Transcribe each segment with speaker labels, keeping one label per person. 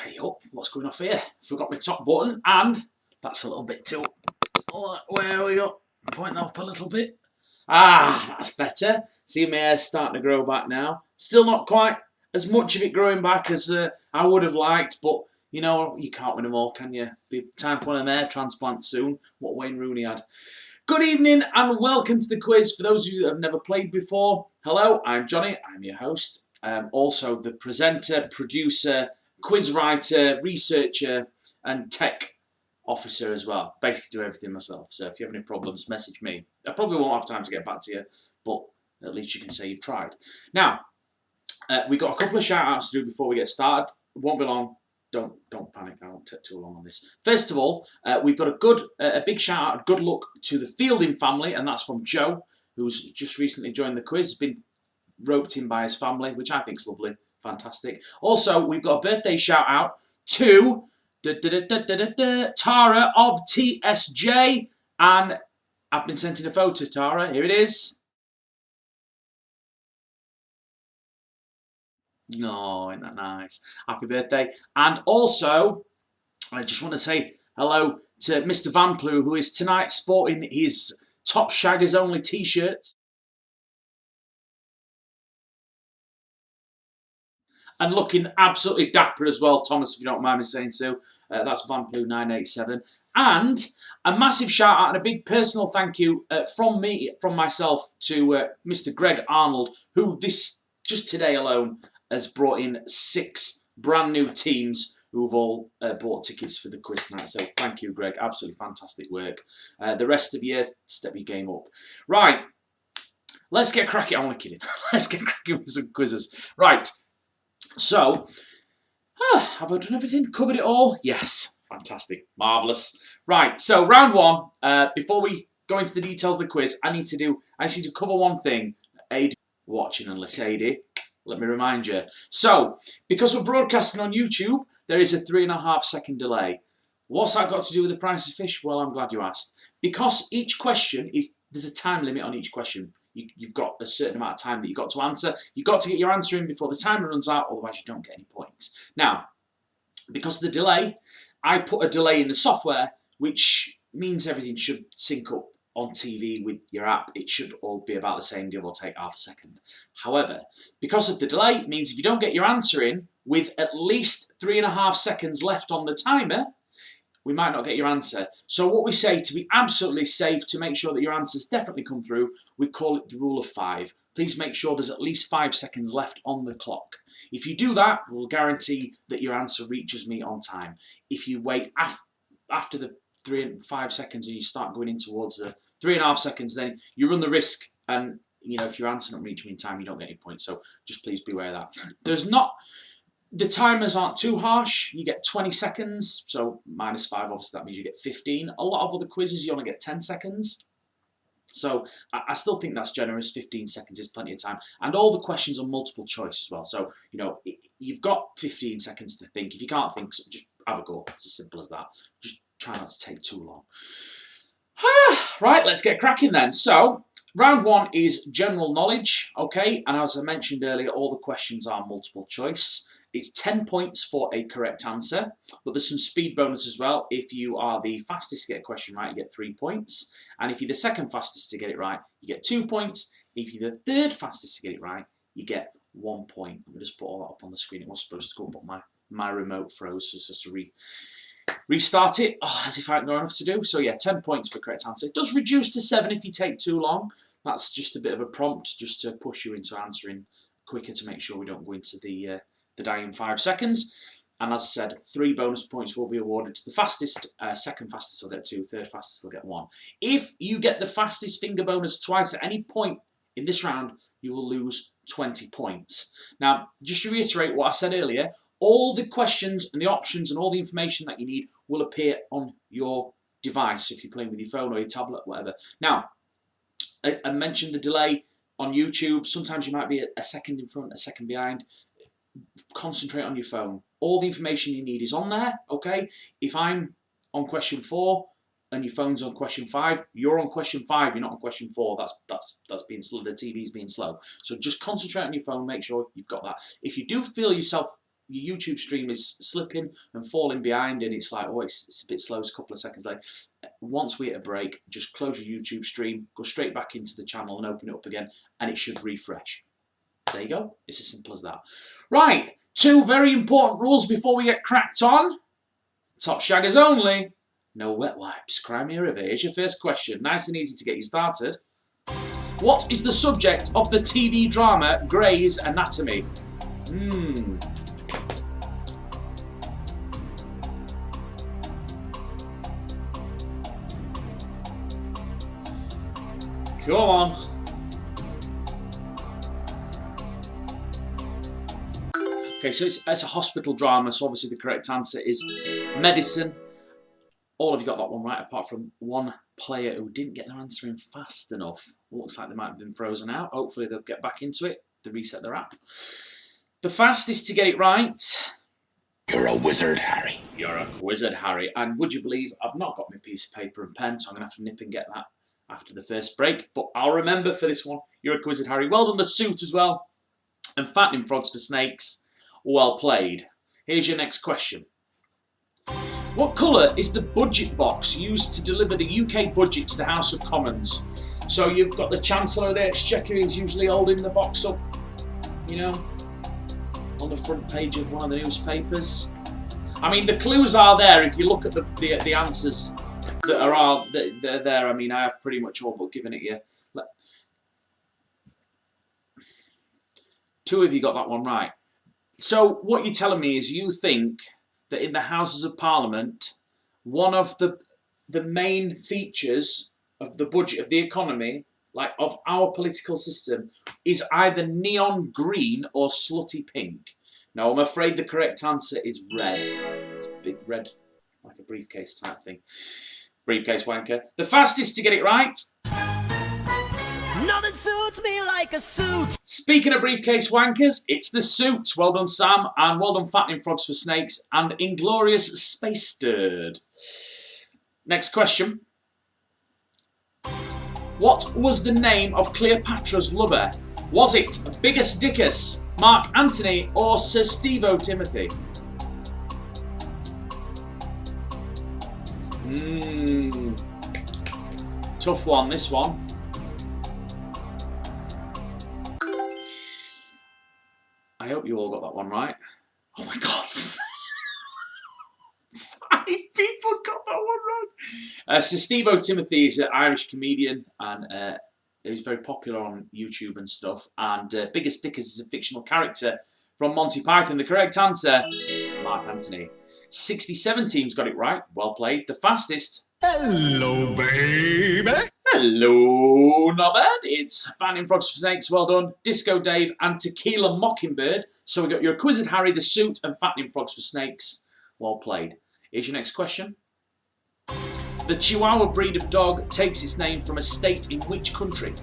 Speaker 1: Hey up, what's going off here? Forgot my top button, and that's a little bit too. Where we go? Point that up a little bit. Ah, that's better. See, my hair's starting to grow back now. Still not quite as much of it growing back as I would have liked, but you know, you can't win them all, can you? Be time for one of them hair transplants soon. What Wayne Rooney had. Good evening and welcome to the quiz. For those of you that have never played before, hello, I'm Johnny. I'm your host. Also the presenter, producer, quiz writer, researcher, and tech officer as well. Basically do everything myself. So if you have any problems, message me. I probably won't have time to get back to you, but at least you can say you've tried. Now, we've got a couple of shout outs to do before we get started. It won't be long. Don't panic. I won't take too long on this. First of all, we've got a big shout out, good luck to the Fielding family, and that's from Joe, who's just recently joined the quiz. Been roped in by his family, which I think is lovely. Fantastic. Also, we've got a birthday shout out to Tara of TSJ, and I've been sent in a photo, Tara. Here it is. No, isn't that nice? Happy birthday. And also, I just want to say hello to Mr. Vanplu, who is tonight sporting his Top Shaggers Only t-shirt. And looking absolutely dapper as well, Thomas, if you don't mind me saying so. That's Vanplu987. And a massive shout out and a big personal thank you from myself to Mr. Greg Arnold, who just today alone has brought in 6 brand new teams who've all bought tickets for the quiz tonight. So thank you, Greg. Absolutely fantastic work. The rest of you, step your game up. Right, let's get cracking. I'm only kidding. Let's get cracking with some quizzes. Right, so have I done everything? Covered it all? Yes. Fantastic. Marvellous. Right, so round one. Before we go into the details of the quiz, I need to cover one thing. Aid watching and listening. Aid, let me remind you. So, because we're broadcasting on YouTube, there is a 3.5 second delay. What's that got to do with the price of fish? Well, I'm glad you asked. Because each question there's a time limit on each question. You've got a certain amount of time that you've got to answer. You've got to get your answer in before the timer runs out, otherwise you don't get any points. Now, because of the delay, I put a delay in the software, which means everything should sync up on TV with your app. It should all be about the same, give or take half a second. However, because of the delay, it means if you don't get your answer in with at least 3.5 seconds left on the timer, we might not get your answer. So what we say, to be absolutely safe, to make sure that your answers definitely come through, we call it the rule of 5. Please make sure there's at least 5 seconds left on the clock. If you do that, we'll guarantee that your answer reaches me on time. If you wait after the 5 seconds and you start going in towards the 3.5 seconds, then you run the risk, and you know, if your answer don't reach me in time, you don't get any points. So just please be aware of that. The timers aren't too harsh. You get 20 seconds, so -5, obviously that means you get 15. A lot of other quizzes, you only get 10 seconds. So I still think that's generous. 15 seconds is plenty of time. And all the questions are multiple choice as well. So, you know, you've got 15 seconds to think. If you can't think, just have a go. It's as simple as that. Just try not to take too long. Right, let's get cracking then. So, round one is general knowledge, okay? And as I mentioned earlier, all the questions are multiple choice. It's 10 points for a correct answer, but there's some speed bonus as well. If you are the fastest to get a question right, you get 3 points. And if you're the second fastest to get it right, you get 2 points. If you're the third fastest to get it right, you get 1 point. Let me just put all that up on the screen. It was supposed to go up, but my remote froze, so just to restart it. Oh, as if I hadn't got enough to do. So yeah, 10 points for correct answer. It does reduce to 7 if you take too long. That's just a bit of a prompt, just to push you into answering quicker, to make sure we don't go into the dying 5 seconds. And as I said, 3 bonus points will be awarded to the fastest. Second fastest will get 2, third fastest will get 1. If you get the fastest finger bonus twice at any point in this round, you will lose 20 points. Now, just to reiterate what I said earlier, all the questions and the options and all the information that you need will appear on your device if you're playing with your phone or your tablet, whatever. Now, I mentioned the delay on YouTube. Sometimes you might be a second in front, a second behind. Concentrate on your phone. All the information you need is on there, okay? If I'm on question 4 and your phone's on question 5, you're on question 5, you're not on question 4. That's being slow. The TV's being slow. So just concentrate on your phone, make sure you've got that. If you do feel yourself your YouTube stream is slipping and falling behind, and it's like, oh, it's a bit slow, it's a couple of seconds late. Once we hit a break, just close your YouTube stream, go straight back into the channel and open it up again, and it should refresh. There you go. It's as simple as that. Right, 2 very important rules before we get cracked on. Top shaggers only. No wet wipes. Crimea River. Here's your first question. Nice and easy to get you started. What is the subject of the TV drama Grey's Anatomy? Come on. Okay, so it's a hospital drama, so obviously the correct answer is medicine. All of you got that one right, apart from one player who didn't get their answer in fast enough. Looks like they might have been frozen out. Hopefully they'll get back into it. They reset their app. The fastest to get it right.
Speaker 2: You're a wizard, Harry.
Speaker 1: You're a wizard, Harry. And would you believe I've not got my piece of paper and pen, so I'm going to have to nip and get that after the first break. But I'll remember for this one. You're a wizard, Harry. Well done, the suit as well. And fattening frogs for snakes. Well played. Here's your next question. What colour is the budget box used to deliver the UK budget to the House of Commons? So you've got the Chancellor of the Exchequer is usually holding the box up, you know, on the front page of one of the newspapers. I mean, the clues are there if you look at the answers that are there. I mean, I have pretty much all but given it you. 2 of you got that one right. So what you're telling me is you think that in the Houses of Parliament, one of the main features of the budget of the economy, like of our political system, is either neon green or slutty pink. Now, I'm afraid the correct answer is red. It's a big red, like a briefcase type thing. Briefcase wanker. The fastest to get it right.
Speaker 3: Nothing suits me like a suit.
Speaker 1: Speaking of briefcase wankers, it's the suit. Well done, Sam, and well done, fattening frogs for snakes, and inglorious space stirred. Next question. What was the name of Cleopatra's lover? Was it Biggus Dickus, Mark Antony, or Sir Steve-O Timothy? Tough one, this one. I hope you all got that one right. Oh my God. 5 people got that one right. Sir Steve-O Timothy is an Irish comedian, and he's very popular on YouTube and stuff. And Biggus Dickus is a fictional character from Monty Python. The correct answer is Mark Antony. 67 teams got it right. Well played. The fastest.
Speaker 3: Hello, baby.
Speaker 1: Hello, not bad. It's Fanning Frogs for Snakes, well done. Disco Dave and Tequila Mockingbird. So we got your Quizzed Harry, the suit, and Fattening Frogs for Snakes. Well played. Here's your next question. The Chihuahua breed of dog takes its name from a state in which country?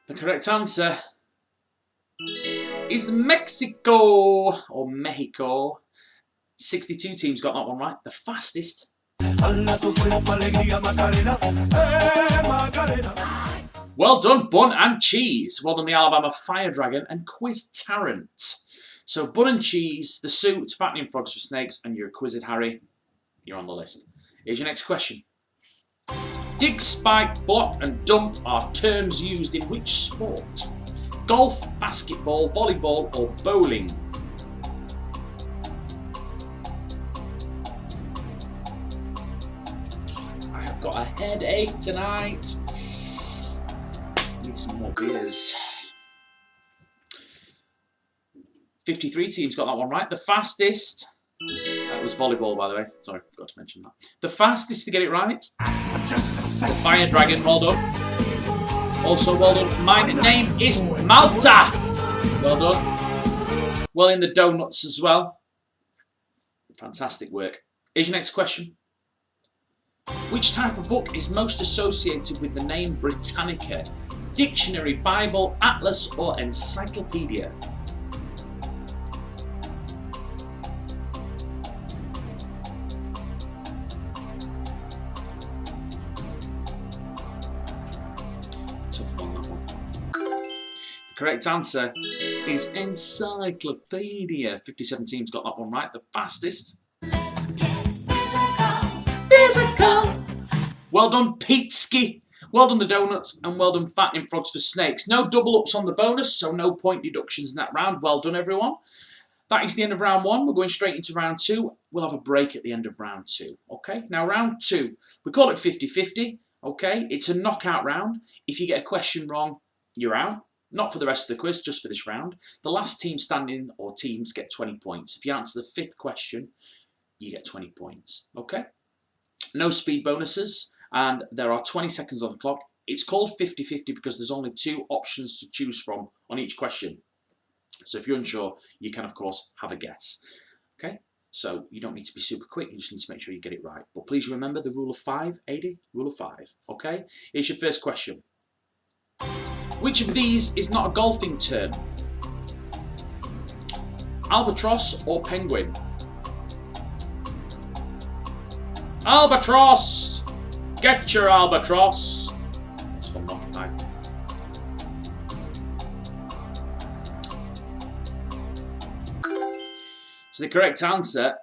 Speaker 1: The correct answer is Mexico, or Mexico. 62 teams got that one right. The fastest. Well done, Bun and Cheese. Well done, the Alabama Fire Dragon and Quiz Tarrant. So Bun and Cheese, the suit, Fattening Frogs for Snakes, and your Quizzed Harry. You're on the list. Here's your next question. Dig, spike, block and dump are terms used in which sport? Golf, basketball, volleyball or bowling? I have got a headache tonight. Need some more beers. 53 teams got that one right. The fastest... That was volleyball, by the way. Sorry, forgot to mention that. The fastest to get it right. The Fire Dragon, well done. Also, well done. My name is Malta. Well done. Well in the donuts as well. Fantastic work. Here's your next question. Which type of book is most associated with the name Britannica? Dictionary, Bible, Atlas, or Encyclopedia? Correct answer is encyclopedia. 57 teams got that one right. The fastest. Physical. Well done, Peteski. Well done, the donuts, and well done, fattening frogs for snakes. No double ups on the bonus, so no point deductions in that round. Well done, everyone. That is the end of round 1. We're going straight into round 2. We'll have a break at the end of round 2. Okay, now round 2, we call it 50-50. Okay, it's a knockout round. If you get a question wrong, you're out. Not for the rest of the quiz, just for this round. The last team standing, or teams, get 20 points. If you answer the 5th question, you get 20 points. Okay? No speed bonuses, and there are 20 seconds on the clock. It's called 50-50 because there's only 2 options to choose from on each question. So if you're unsure, you can, of course, have a guess. Okay? So you don't need to be super quick. You just need to make sure you get it right. But please remember the rule of 5, AD. Rule of 5. Okay? Here's your first question. Which of these is not a golfing term? Albatross or penguin? Albatross! Get your albatross! That's from Monty Python. So the correct answer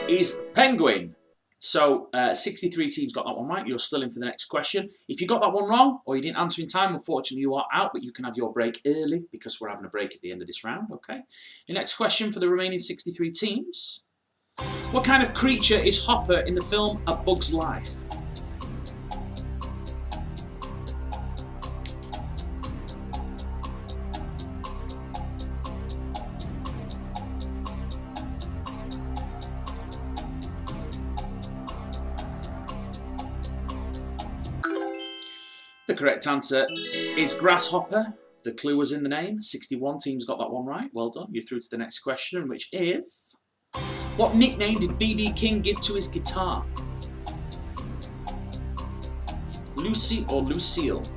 Speaker 1: is penguin. So 63 teams got that one right. You're still in for the next question. If you got that one wrong or you didn't answer in time, unfortunately you are out, but you can have your break early because we're having a break at the end of this round. Okay. The next question for the remaining 63 teams. What kind of creature is Hopper in the film A Bug's Life? The correct answer is grasshopper. The clue was in the name. 61 teams got that one right. Well done. You're through to the next question, which is... What nickname did B.B. King give to his guitar? Lucy or Lucille?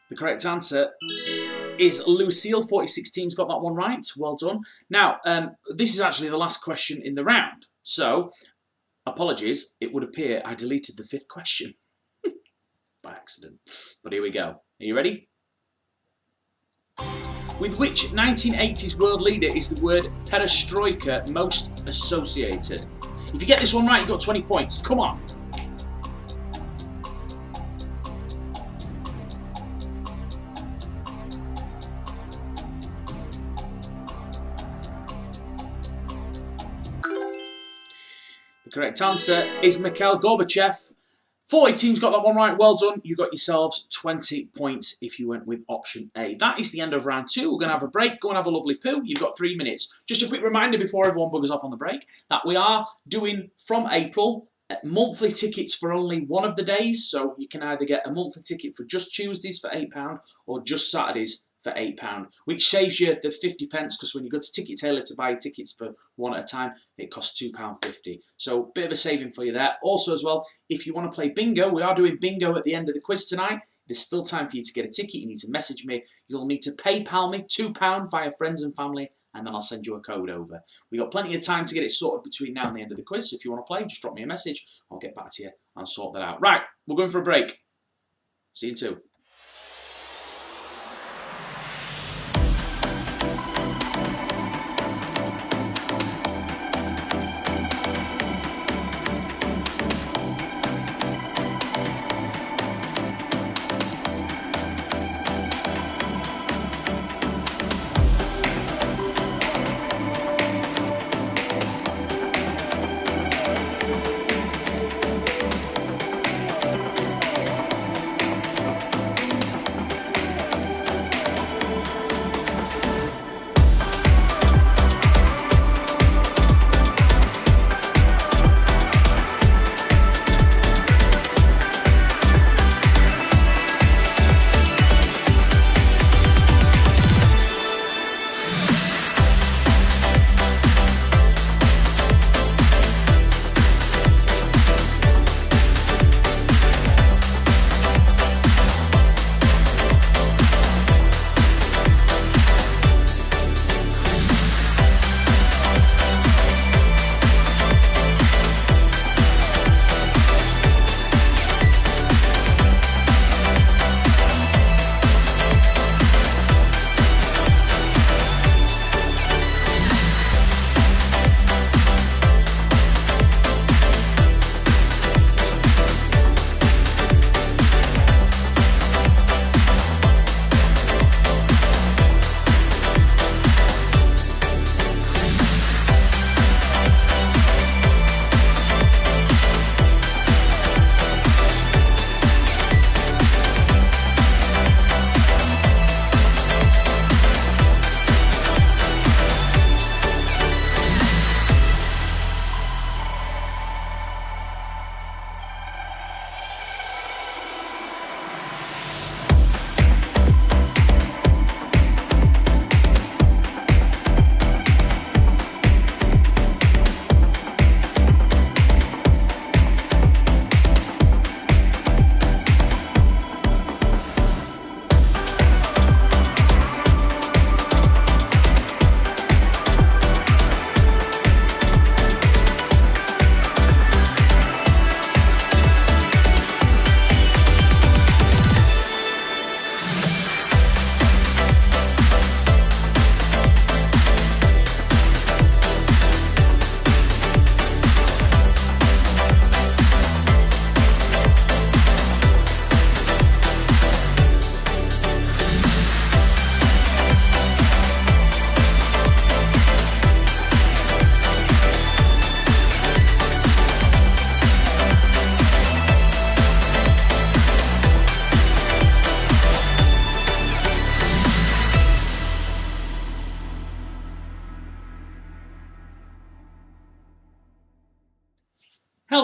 Speaker 1: The correct answer is Lucille. 46 teams got that one right. Well done. Now, this is actually the last question in the round. So, apologies. It would appear I deleted the 5th question by accident. But here we go. Are you ready? With which 1980s world leader is the word perestroika most associated? If you get this one right, you've got 20 points. Come on. The correct answer is Mikhail Gorbachev. 40 teams got that one right. Well done. You got yourselves 20 points if you went with option A. That is the end of round 2. We're going to have a break. Go and have a lovely poo. You've got 3 minutes. Just a quick reminder before everyone buggers off on the break that we are doing, from April, monthly tickets for only one of the days. So you can either get a monthly ticket for just Tuesdays for £8 or just Saturdays for £8, which saves you the 50 pence, because when you go to Ticket Tailor to buy tickets for one at a time, it costs £2.50. So bit of a saving for you there. Also as well, if you want to play bingo, we are doing bingo at the end of the quiz tonight. There's still time for you to get a ticket. You need to message me. You'll need to PayPal me £2 via friends and family, and then I'll send you a code over. We've got plenty of time to get it sorted between now and the end of the quiz. So if you want to play, just drop me a message. I'll get back to you and sort that out. Right, we're going for a break. See you in 2.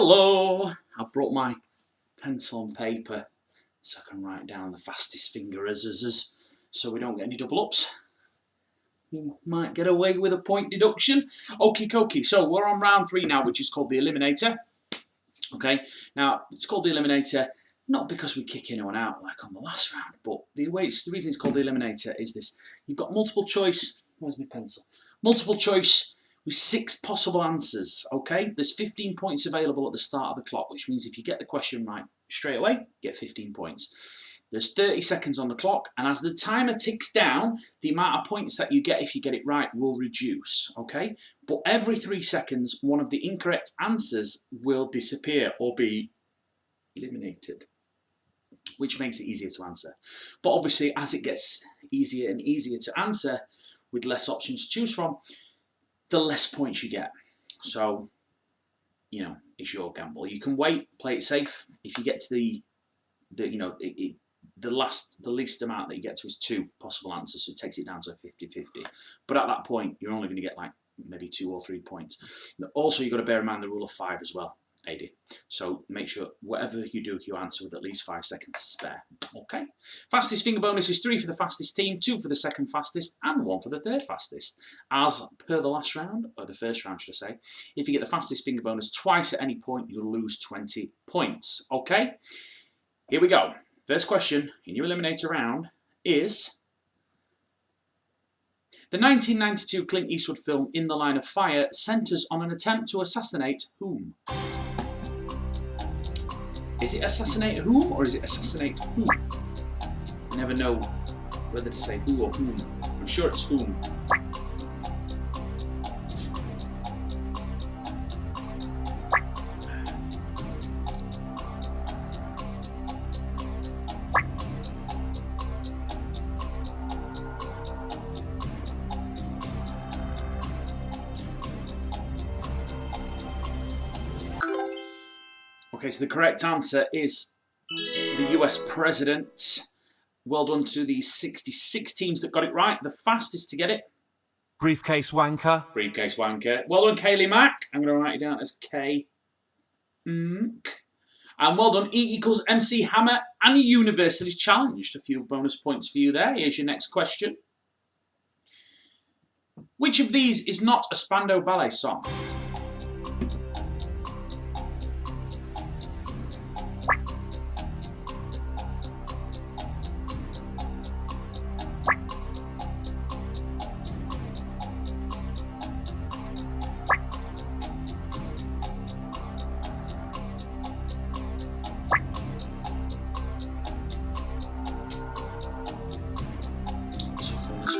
Speaker 1: Hello! I brought my pencil and paper so I can write down the fastest fingerers so we don't get any double ups. We might get away with a point deduction. Okie dokie, so we're on round 3 now, which is called the Eliminator. Okay, now it's called the Eliminator not because we kick anyone out like on the last round, but the reason it's called the Eliminator is this. You've got multiple choice. Where's my pencil? Multiple choice with 6 possible answers. Okay, there's 15 points available at the start of the clock, which means if you get the question right straight away, get 15 points. There's 30 seconds on the clock, and as the timer ticks down, the amount of points that you get if you get it right will reduce, okay? But every 3 seconds, one of the incorrect answers will disappear or be eliminated, which makes it easier to answer. But obviously, as it gets easier and easier to answer, with less options to choose from, the less points you get. So, you know, it's your gamble. You can wait, play it safe. If you get to the least amount that you get to is 2 possible answers, so it takes it down to a 50-50. But at that point, you're only going to get like maybe 2 or 3 points. Also, you've got to bear in mind the rule of 5 as well, AD. So make sure whatever you do, you answer with at least 5 seconds to spare. Okay. Fastest finger bonus is 3 for the fastest team, 2 for the second fastest, and 1 for the third fastest. As per the last round, or the first round, should I say, if you get the fastest finger bonus twice at any point, you'll lose 20 points. Okay. Here we go. First question in your Eliminator round is: the 1992 Clint Eastwood film In the Line of Fire centres on an attempt to assassinate whom? Is it assassinate whom or is it assassinate who? I never know whether to say who or whom. I'm sure it's whom. Okay, so the correct answer is the US president. Well done to the 66 teams that got it right. The fastest to get it.
Speaker 3: Briefcase wanker.
Speaker 1: Briefcase wanker. Well done, Kaylee Mack. I'm going to write you down as K. And well done, E equals MC Hammer and Universally Challenged. A few bonus points for you there. Here's your next question. Which of these is not a Spandau Ballet song?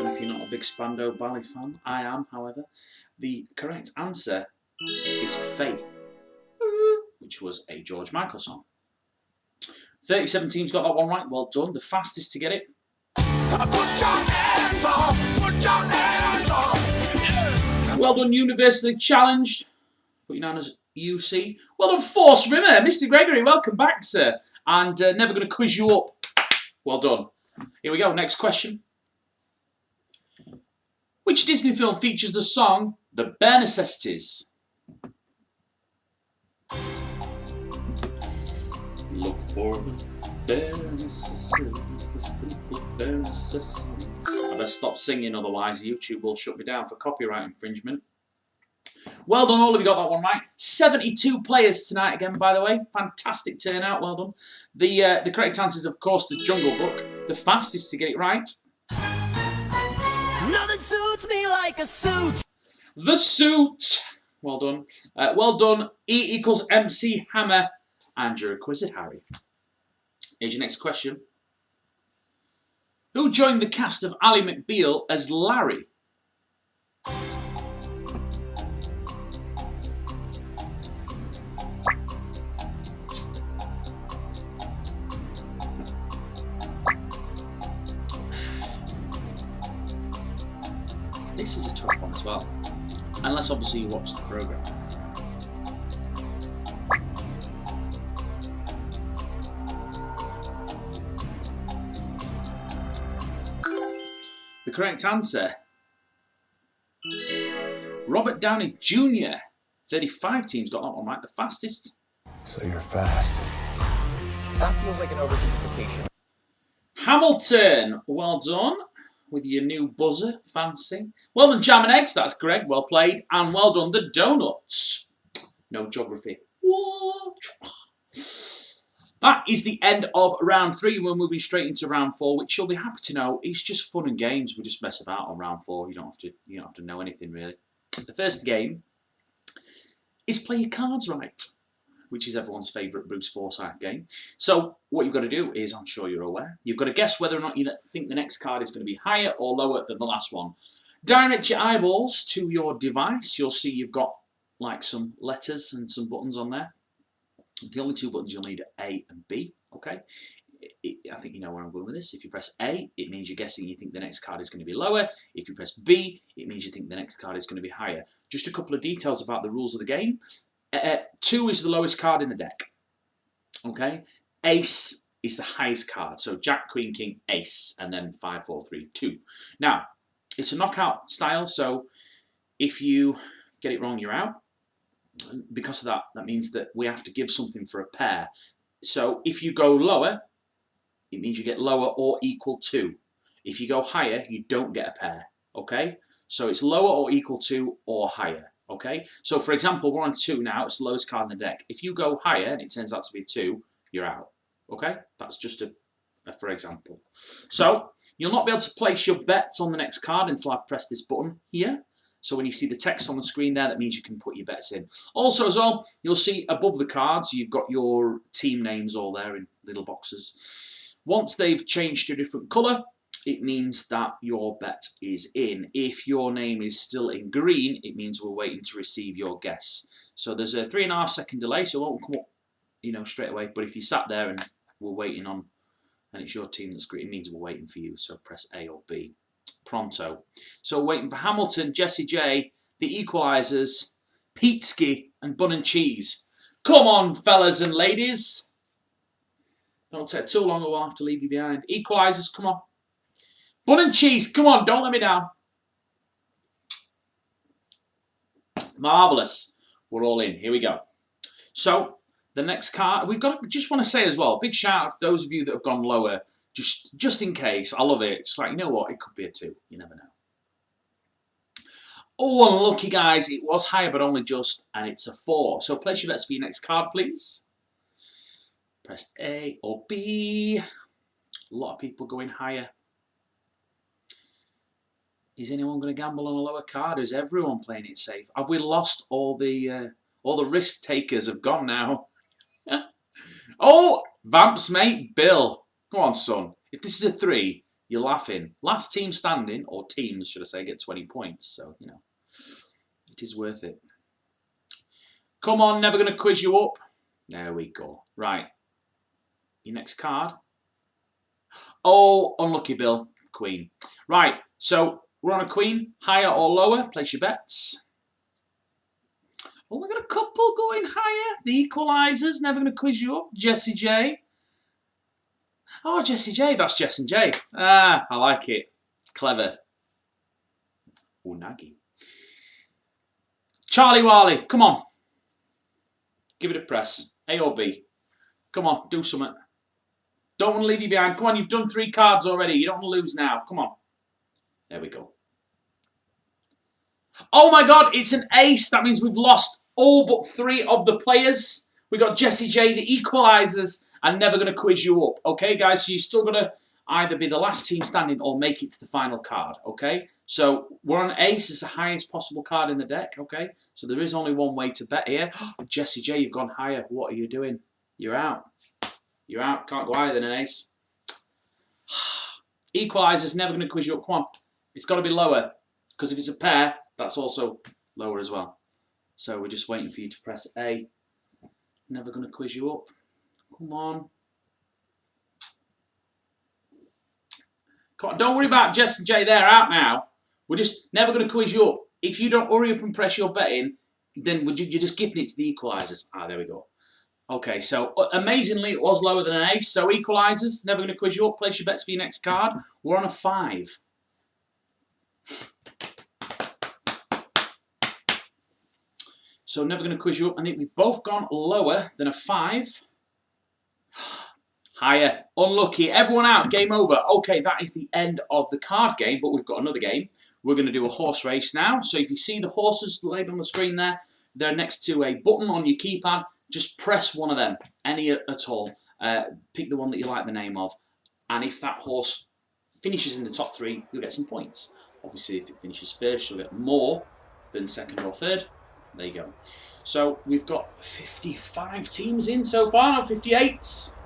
Speaker 1: If you're not a big Spandau Ballet fan, I am, however. The correct answer is Faith, which was a George Michael song. 37 teams got that one right. Well done. The fastest to get it.
Speaker 3: Put your hands up! Put your hands up!
Speaker 1: Well done, Universally Challenged. Put you down as UC. Well done, Force Rimmer. Mr. Gregory, welcome back, sir. And never going to quiz you up. Well done. Here we go. Next question. Which Disney film features the song The Bare Necessities? Look for the bare necessities, the simple bare necessities. I better stop singing, otherwise YouTube will shut me down for copyright infringement. Well done, all of you got that one right. 72 players tonight again, by the way. Fantastic turnout, well done. The correct answer is, of course, The Jungle Book. The fastest to get it right.
Speaker 3: Nothing suits me like a suit.
Speaker 1: The Suit. Well done. Well done. E equals MC Hammer. And you're a Quizzed Harry. Here's your next question. Who joined the cast of Ally McBeal as Larry? This is a tough one as well, unless obviously you watch the programme. The correct answer, Robert Downey Jr. 35 teams got that one right. The fastest
Speaker 4: So you're fast. That feels like an oversimplification.
Speaker 1: Hamilton, well done with your new buzzer, fancy. Well done, Jam and Eggs, that's Greg, well played. And well done, the Donuts. No geography. What? That is the end of round 3. We're moving straight into round 4, which you'll be happy to know is just fun and games. We just mess about on round 4. You don't have to know anything really. The first game is play your cards right, which is everyone's favourite Bruce Forsyth game. So what you've got to do is, I'm sure you're aware, you've got to guess whether or not you think the next card is going to be higher or lower than the last one. Direct your eyeballs to your device. You'll see you've got like some letters and some buttons on there. The only 2 buttons you'll need are A and B, okay? I think you know where I'm going with this. If you press A, it means you're guessing you think the next card is going to be lower. If you press B, it means you think the next card is going to be higher. Just a couple of details about the rules of the game. 2 is the lowest card in the deck, okay? Ace is the highest card. So Jack, Queen, King, Ace, and then 5, 4, 3, 2. Now, it's a knockout style, so if you get it wrong, you're out. Because of that, that means that we have to give something for a pair. So if you go lower, it means you get lower or equal to. If you go higher, you don't get a pair, okay? So it's lower or equal to or higher, okay? So for example, we're on 2 now, it's the lowest card in the deck. If you go higher and it turns out to be a 2, you're out, okay? That's just a for example. So you'll not be able to place your bets on the next card until I've pressed this button here. So when you see the text on the screen there, that means you can put your bets in. Also as well, you'll see above the cards, you've got your team names all there in little boxes. Once they've changed to a different colour, it means that your bet is in. If your name is still in green, it means we're waiting to receive your guess. So there's a 3.5 second delay, so it won't come up, straight away. But if you sat there and we're waiting on, and it's your team that's green, it means we're waiting for you. So press A or B. Pronto. So waiting for Hamilton, Jesse J, the Equalisers, Peteski, and Bun and Cheese. Come on, fellas and ladies. Don't take too long or we'll have to leave you behind. Equalisers, come on. Bun and Cheese, come on, don't let me down. Marvellous. We're all in. Here we go. So, the next card, just want to say as well, big shout out to those of you that have gone lower. Just in case, I love it. It's like, you know what, it could be a 2. You never know. Oh, unlucky guys, it was higher but only just, and it's a 4. So place your bets for your next card, please. Press A or B. A lot of people going higher. Is anyone going to gamble on a lower card? Is everyone playing it safe? Have we lost all the risk takers have gone now? Oh, Vamp's mate, Bill. Come on, son. If this is a 3, you're laughing. Last team standing, or teams, should I say, get 20 points. So, it is worth it. Come on, never going to quiz you up. There we go. Right. Your next card. Oh, unlucky, Bill. Queen. Right, so we're on a Queen. Higher or lower? Place your bets. Oh, we've got a couple going higher. The Equalisers, never going to quiz you up. Jesse J. Oh, Jesse J. That's Jess and J. Ah, I like it. Clever. Unagi. Charlie Wally, come on. Give it a press. A or B. Come on, do something. Don't want to leave you behind. Come on, you've done 3 cards already. You don't want to lose now. Come on. There we go. Oh my God, it's an ace. That means we've lost all but 3 of the players. We got Jesse J, the Equalisers, and never going to quiz you up. Okay, guys, so you're still going to either be the last team standing or make it to the final card. Okay, so we're on ace. It's the highest possible card in the deck. Okay, so there is only one way to bet here. Jesse J, you've gone higher. What are you doing? You're out. You're out. Can't go higher than an ace. Equalisers, never going to quiz you up. Come on. It's got to be lower. Because if it's a pair, that's also lower as well. So we're just waiting for you to press A. Never going to quiz you up. Come on. Come on. Don't worry about Jess and Jay. They're out now. We're just never going to quiz you up. If you don't hurry up and press your bet in, then you're just giving it to the Equalisers. Ah, there we go. Okay, so amazingly, it was lower than an ace. So Equalisers, never going to quiz you up. Place your bets for your next card. We're on a 5. So never going to quiz you up. I think we've both gone lower than a 5. Higher. Unlucky. Everyone out. Game over. Okay, that is the end of the card game, but we've got another game. We're going to do a horse race now. So if you see the horses laid on the screen there, they're next to a button on your keypad. Just press one of them, any at all. Pick the one that you like the name of. And if that horse finishes in the top 3, you'll get some points. Obviously, if it finishes first, you'll get more than second or third. There you go. So we've got 55 teams in so far, not 58.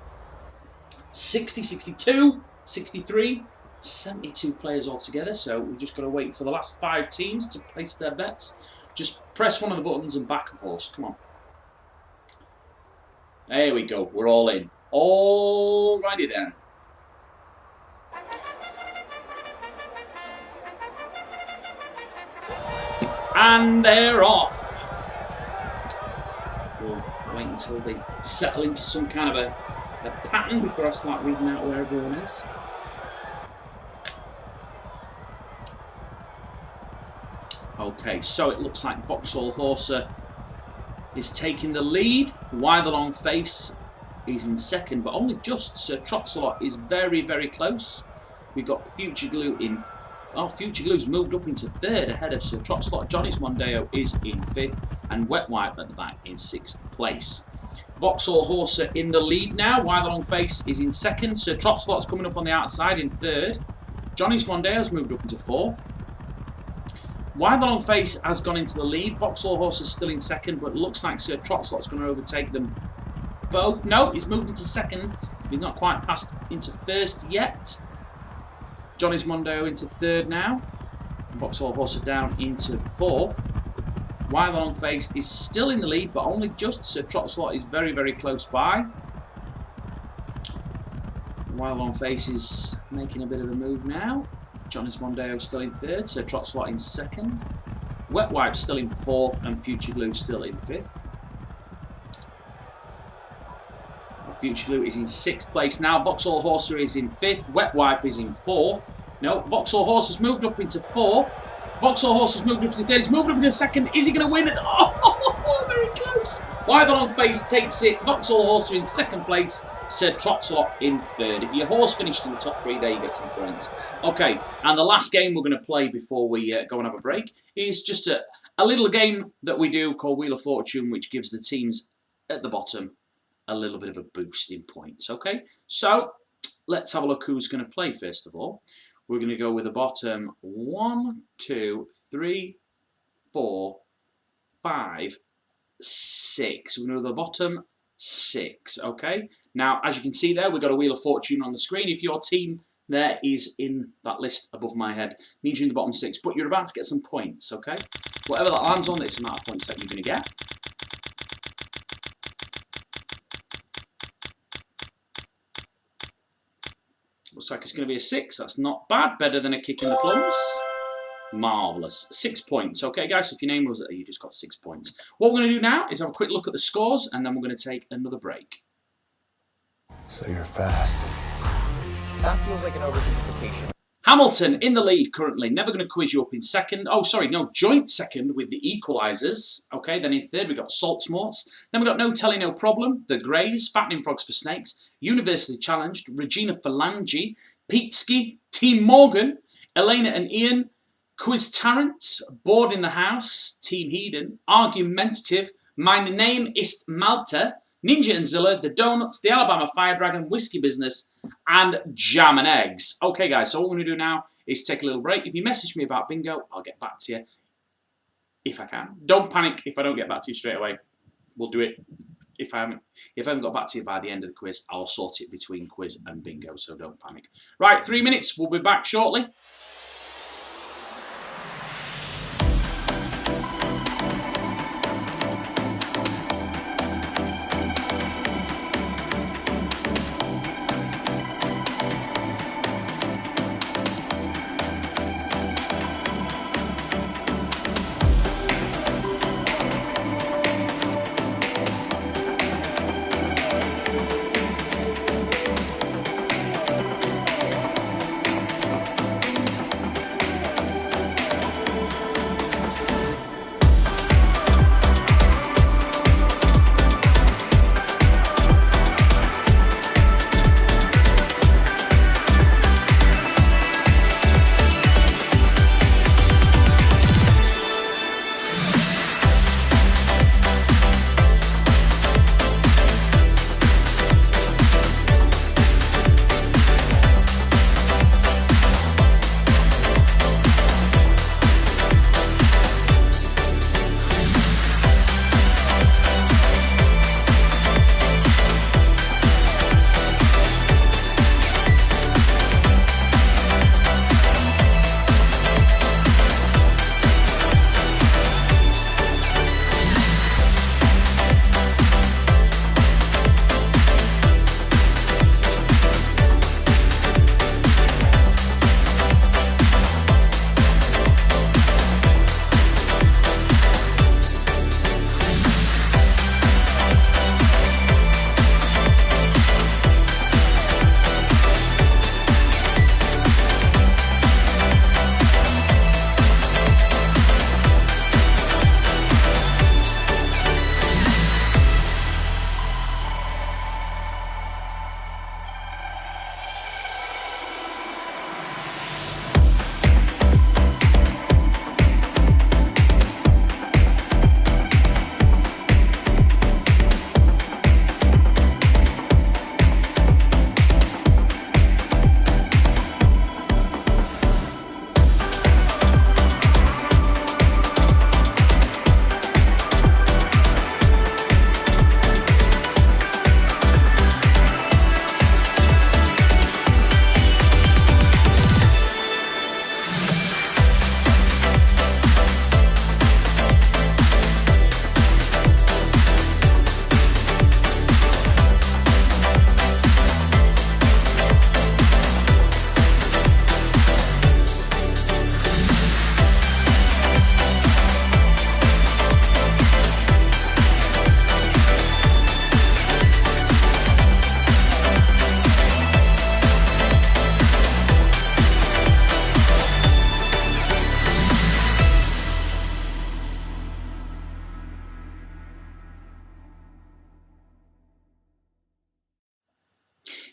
Speaker 1: 60, 62, 63, 72 players altogether. So we've just got to wait for the last 5 teams to place their bets. Just press one of the buttons and back a horse. Come on. There we go. We're all in. Alrighty then. And they're off. We'll wait until they settle into some kind of a pattern before I start reading out where everyone is. Okay, so it looks like Vauxhall Horser is taking the lead. Why the Long Face is in second, but only just. Sir Trotsalot is very, very close. We've got Future Glue in. Oh, Future Glue's moved up into third ahead of Sir Trotsalot. Johnny's Mondeo is in 5th, and Wet Wipe at the back in 6th place. Vauxhall Horser in the lead now. Why the Long Face is in second. Sir Trotsalot's coming up on the outside in third. Johnny's Mondeo's moved up into 4th. Why the Long Face has gone into the lead. Vauxhall Horser is still in second, but it looks like Sir Trotsalot's going to overtake them both. No, he's moved into second. He's not quite passed into first yet. Johnny's Mondeo into third now. Vauxhall Horser down into 4th. Why the Long Face is still in the lead, but only just. Sir Trotsalot is very, very close by. Why the Long Face is making a bit of a move now. Johnny's Mondeo still in third. Sir Trotsalot in second. Wet Wipe still in 4th, and Future Glue still in 5th. Future Glue is in 6th place now. Vauxhall Horser is in 5th. Wet Wipe is in 4th. No, Vauxhall Horser's moved up into 4th. Vauxhall Horser's moved up to 3rd. He's moved up into 2nd. Is he going to win it? Oh, very close. Why the Long Face takes it. Vauxhall Horser in 2nd place. Sir Trotsalot in 3rd. If your horse finished in the top 3, there you get some points. Okay, and the last game we're going to play before we go and have a break is just a little game that we do called Wheel of Fortune, which gives the teams at the bottom a little bit of a boost in points, okay? So, let's have a look who's going to play first of all. We're going to go with the bottom 1, 2, 3, 4, 5, 6. We're going to go to the bottom 6, okay? Now, as you can see there, we've got a Wheel of Fortune on the screen. If your team there is in that list above my head, means you're in the bottom 6, but you're about to get some points, okay? Whatever that lands on, it's the amount of points that you're going to get. Looks like it's going to be a 6. That's not bad. Better than a kick in the plums. Marvellous. 6 points. Okay, guys, so if your name was there, you just got 6 points. What we're going to do now is have a quick look at the scores, and then we're going to take another break.
Speaker 4: So you're fast. That feels like an oversimplification.
Speaker 1: Hamilton in the lead currently. Never going to quiz you up in second. Oh, sorry, no, joint second with the Equalisers. Okay, then in third we've got Saltsmorts. Then we've got No Telly No Problem, The Greys, Fattening Frogs for Snakes, Universally Challenged, Regina Phalange, Peteski, Team Morgan, Elena and Ian, Quiz Tarrant, Board in the House, Team Hedon, Argumentative, My Name is Malta, Ninja and Zilla, The Donuts, The Alabama Fire Dragon, Whiskey Business, and Jam and Eggs. Okay, guys, so what we're going to do now is take a little break. If you message me about bingo, I'll get back to you if I can. Don't panic if I don't get back to you straight away. We'll do it. If I haven't got back to you by the end of the quiz, I'll sort it between quiz and bingo, so don't panic. Right, 3 minutes. We'll be back shortly.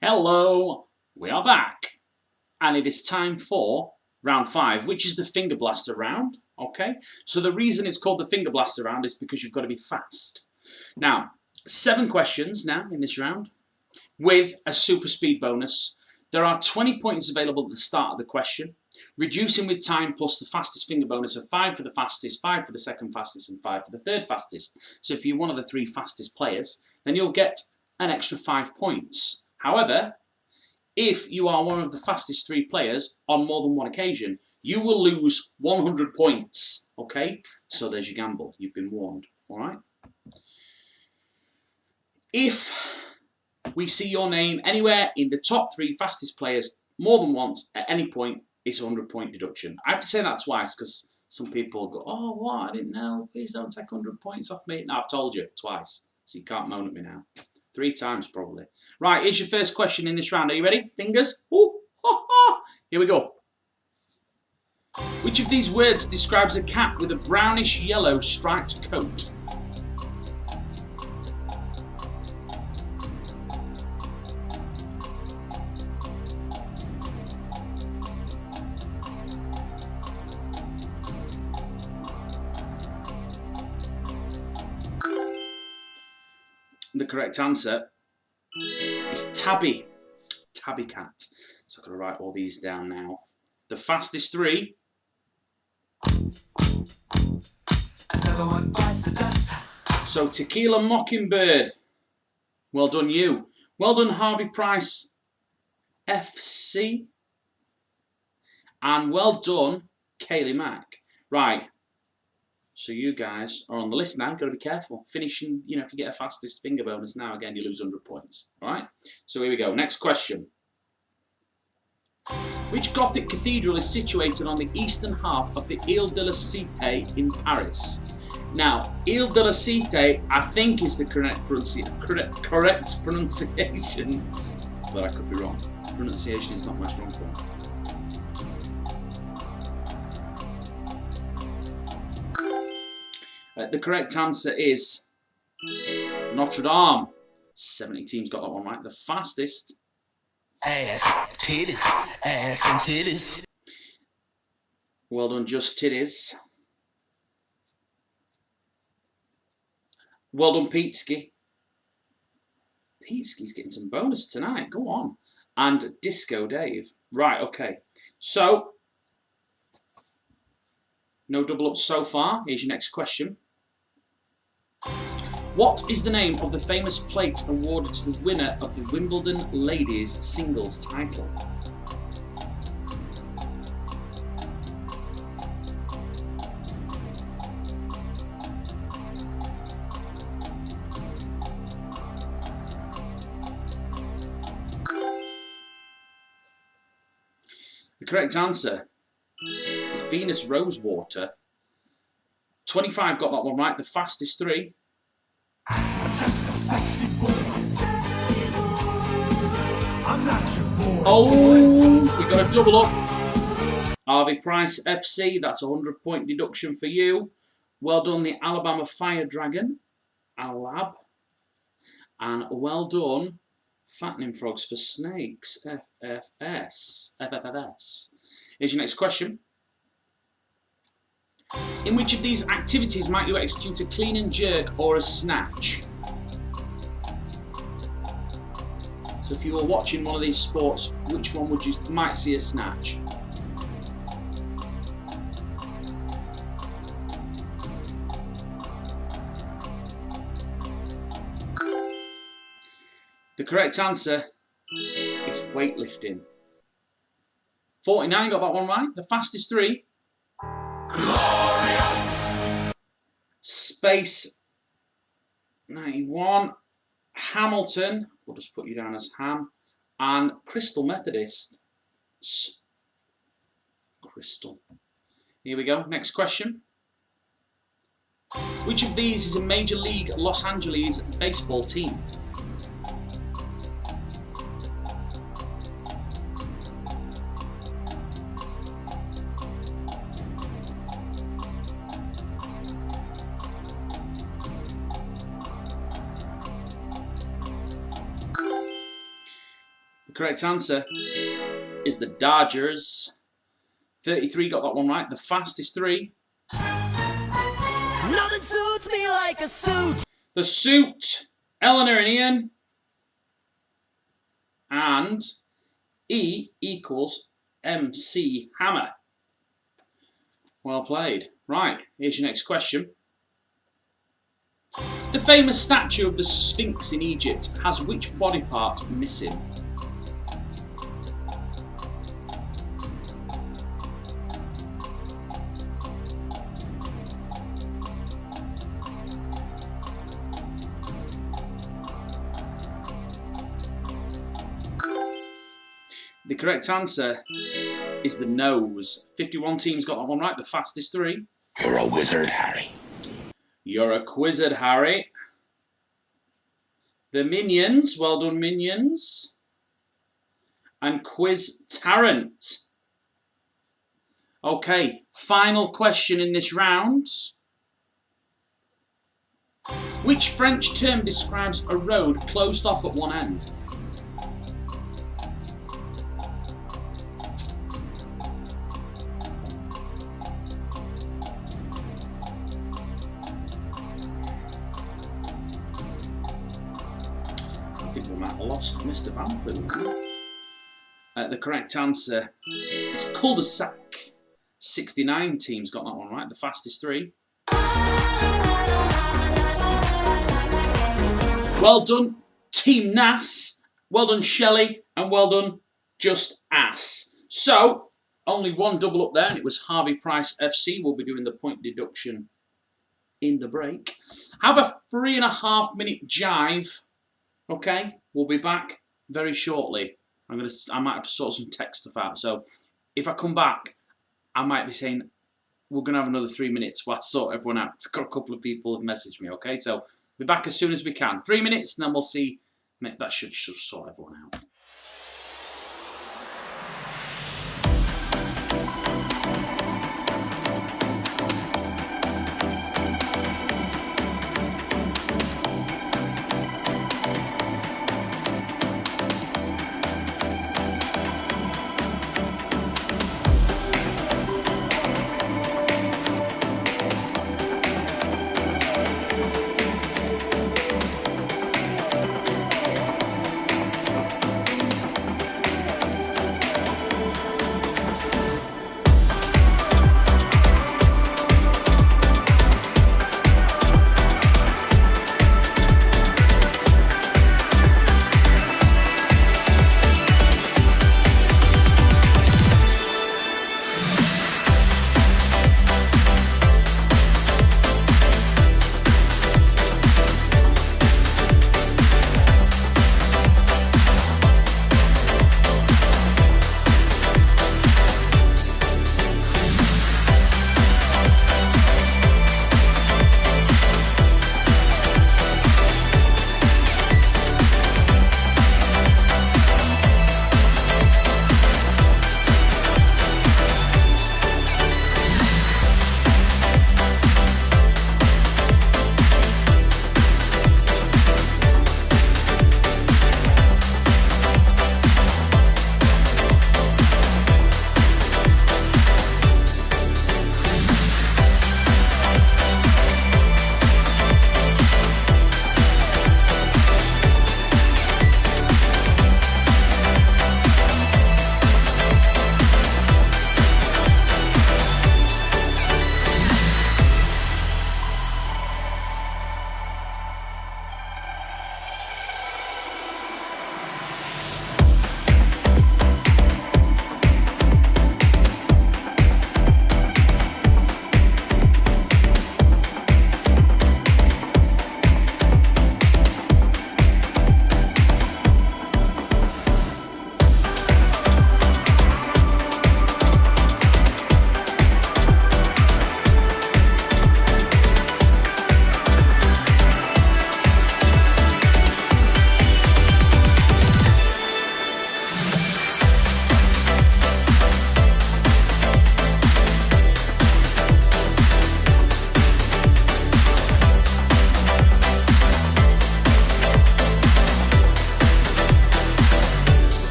Speaker 1: Hello, we are back. And it is time for round 5, which is the finger blaster round. Okay, so the reason it's called the finger blaster round is because you've got to be fast. Now, 7 questions now in this round with a super speed bonus. There are 20 points available at the start of the question, reducing with time plus the fastest finger bonus of 5 for the fastest, 5 for the second fastest, and 5 for the third fastest. So if you're one of the 3 fastest players, then you'll get an extra 5 points. However, if you are one of the fastest 3 players on more than one occasion, you will lose 100 points. Okay? So there's your gamble. You've been warned. All right? If we see your name anywhere in the top 3 fastest players more than once at any point, it's a 100-point deduction. I have to say that twice because some people go, oh, what? I didn't know. Please don't take 100 points off me. No, I've told you twice, so you can't moan at me now. 3 times probably. Right, here's your first question in this round. Are you ready? Fingers? Ooh, ha, ha. Here we go. Which of these words describes a cat with a brownish yellow striped coat? The correct answer is tabby. Tabby cat. So I'm going to write all these down now. The fastest 3. So Tequila Mockingbird. Well done you. Well done Harvey Price FC. And well done Kaylee Mack. Right. So you guys are on the list now. You've got to be careful. Finishing, if you get a fastest finger bonus now, again, you lose 100 points. All right? So here we go. Next question. Which Gothic cathedral is situated on the eastern half of the Ile de la Cité in Paris? Now, Ile de la Cité, I think, is the correct pronunciation, but I could be wrong. Pronunciation is not my strong point. The correct answer is Notre Dame. 70 teams got that one right. The fastest.
Speaker 3: Ass, titties, ass and titties.
Speaker 1: Well done, Just Titties. Well done, Peteski. Peteski's getting some bonus tonight. Go on. And Disco Dave. Right, okay. So, no double ups so far. Here's your next question. What is the name of the famous plate awarded to the winner of the Wimbledon ladies singles title? The correct answer is Venus Rosewater. 25 got that one right. The fastest 3. Oh, we got a double up. Harvey Price FC, that's a 100-point deduction for you. Well done, the Alabama Fire Dragon, Alab. And well done, Fattening Frogs for Snakes, FFFS. Here's your next question. In which of these activities might you execute a clean and jerk or a snatch? So if you were watching one of these sports, which one would you might see a snatch? The correct answer is weightlifting. 49 got that one right. The fastest 3.
Speaker 3: Glorious.
Speaker 1: Space 91. Hamilton. We'll just put you down as Ham. And Crystal Methodist. Crystal. Here we go. Next question. Which of these is a Major League Los Angeles baseball team? correct answer is the Dodgers. 33 got that one right. The fastest three.
Speaker 3: Nothing suits me like a suit.
Speaker 1: The Suit, Eleanor and Ian. And E equals MC Hammer. Well played. Right, here's your next question. The famous statue of the Sphinx in Egypt has which body part missing? The correct answer is the nose. 51 teams got that one right, the fastest three.
Speaker 2: You're a wizard, Harry.
Speaker 1: You're a quizzard, Harry. The Minions, well done, Minions. And Quiz Tarrant. Okay, final question in this round. Which French term describes a road closed off at one end? I think we might have lost Mr. Van Plume. The correct answer is cul-de-sac. 69 teams got that one right, the fastest three. Well done, Team Nas. Well done, Shelley. And well done, Just Ass. So, only one double up there, and it was Harvey Price FC. We'll be doing the point deduction in the break. Have a 3.5 minute jive. Okay, we'll be back very shortly. I might have to sort some tech stuff out. So if I come back, I might be saying we're gonna have another 3 minutes while I sort everyone out. Got a couple of people have messaged me. Okay, so we'll be back as soon as we can. 3 minutes, and then we'll see. That should sort everyone out.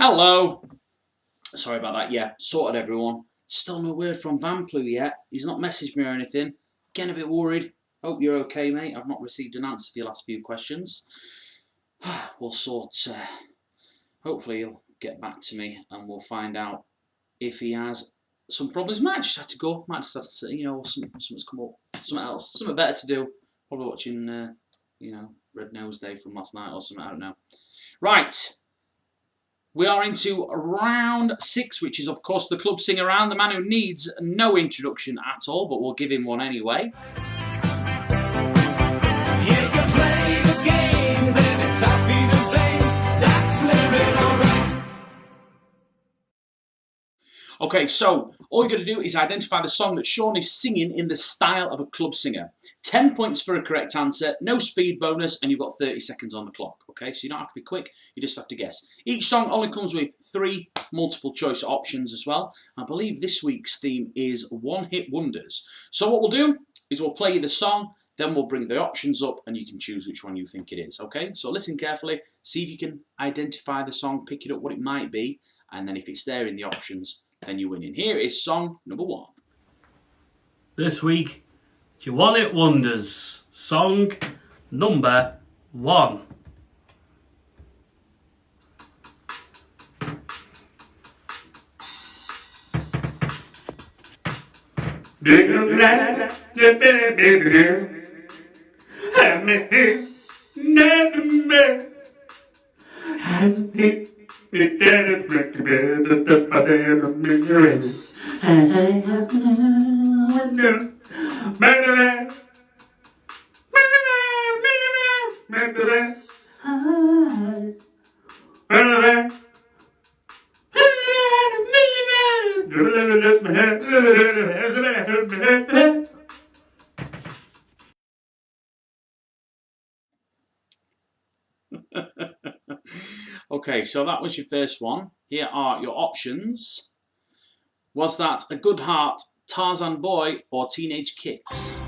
Speaker 1: Hello. Sorry about that. Yeah, sorted everyone. Still no word from Vanplu yet. He's not messaged me or anything. Getting a bit worried. Hope you're okay, mate. I've not received an answer for your last few questions. We'll sort. Hopefully he'll get back to me and we'll find out if he has some problems. Might just have to go. Might just have to, something's come up. Something else. Something better to do. Probably watching, Red Nose Day from last night or something. I don't know. Right. We are into round 6, which is, of course, the club singer round. The man who needs no introduction at all, but we'll give him one anyway. Okay, so all you got to do is identify the song that Sean is singing in the style of a club singer. 10 points for a correct answer, no speed bonus, and you've got 30 seconds on the clock. Okay, so you don't have to be quick, you just have to guess. Each song only comes with 3 multiple choice options as well. I believe this week's theme is one-hit wonders. So what we'll do is we'll play you the song, then we'll bring the options up and you can choose which one you think it is. Okay, so listen carefully, see if you can identify the song, pick it up what it might be, and then if it's there in the options, then you win. In here is song number 1.
Speaker 5: This week, it's your One Hit Wonders. Song number 1.
Speaker 1: Okay, so that was your first one. Here are your options. Was that A Good Heart, Tarzan Boy, or Teenage Kicks?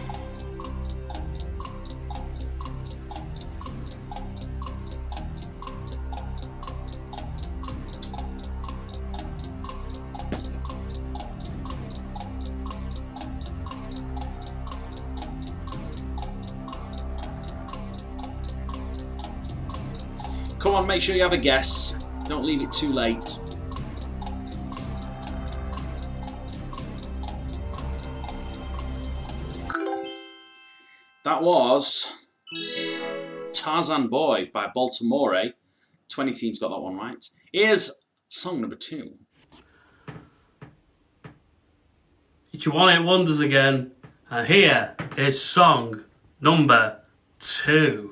Speaker 1: Come on, make sure you have a guess. Don't leave it too late. That was Tarzan Boy by Baltimore. 20 teams got that one right. Here's song number 2.
Speaker 5: It's your One Hit Wonders again. And here is song number 2.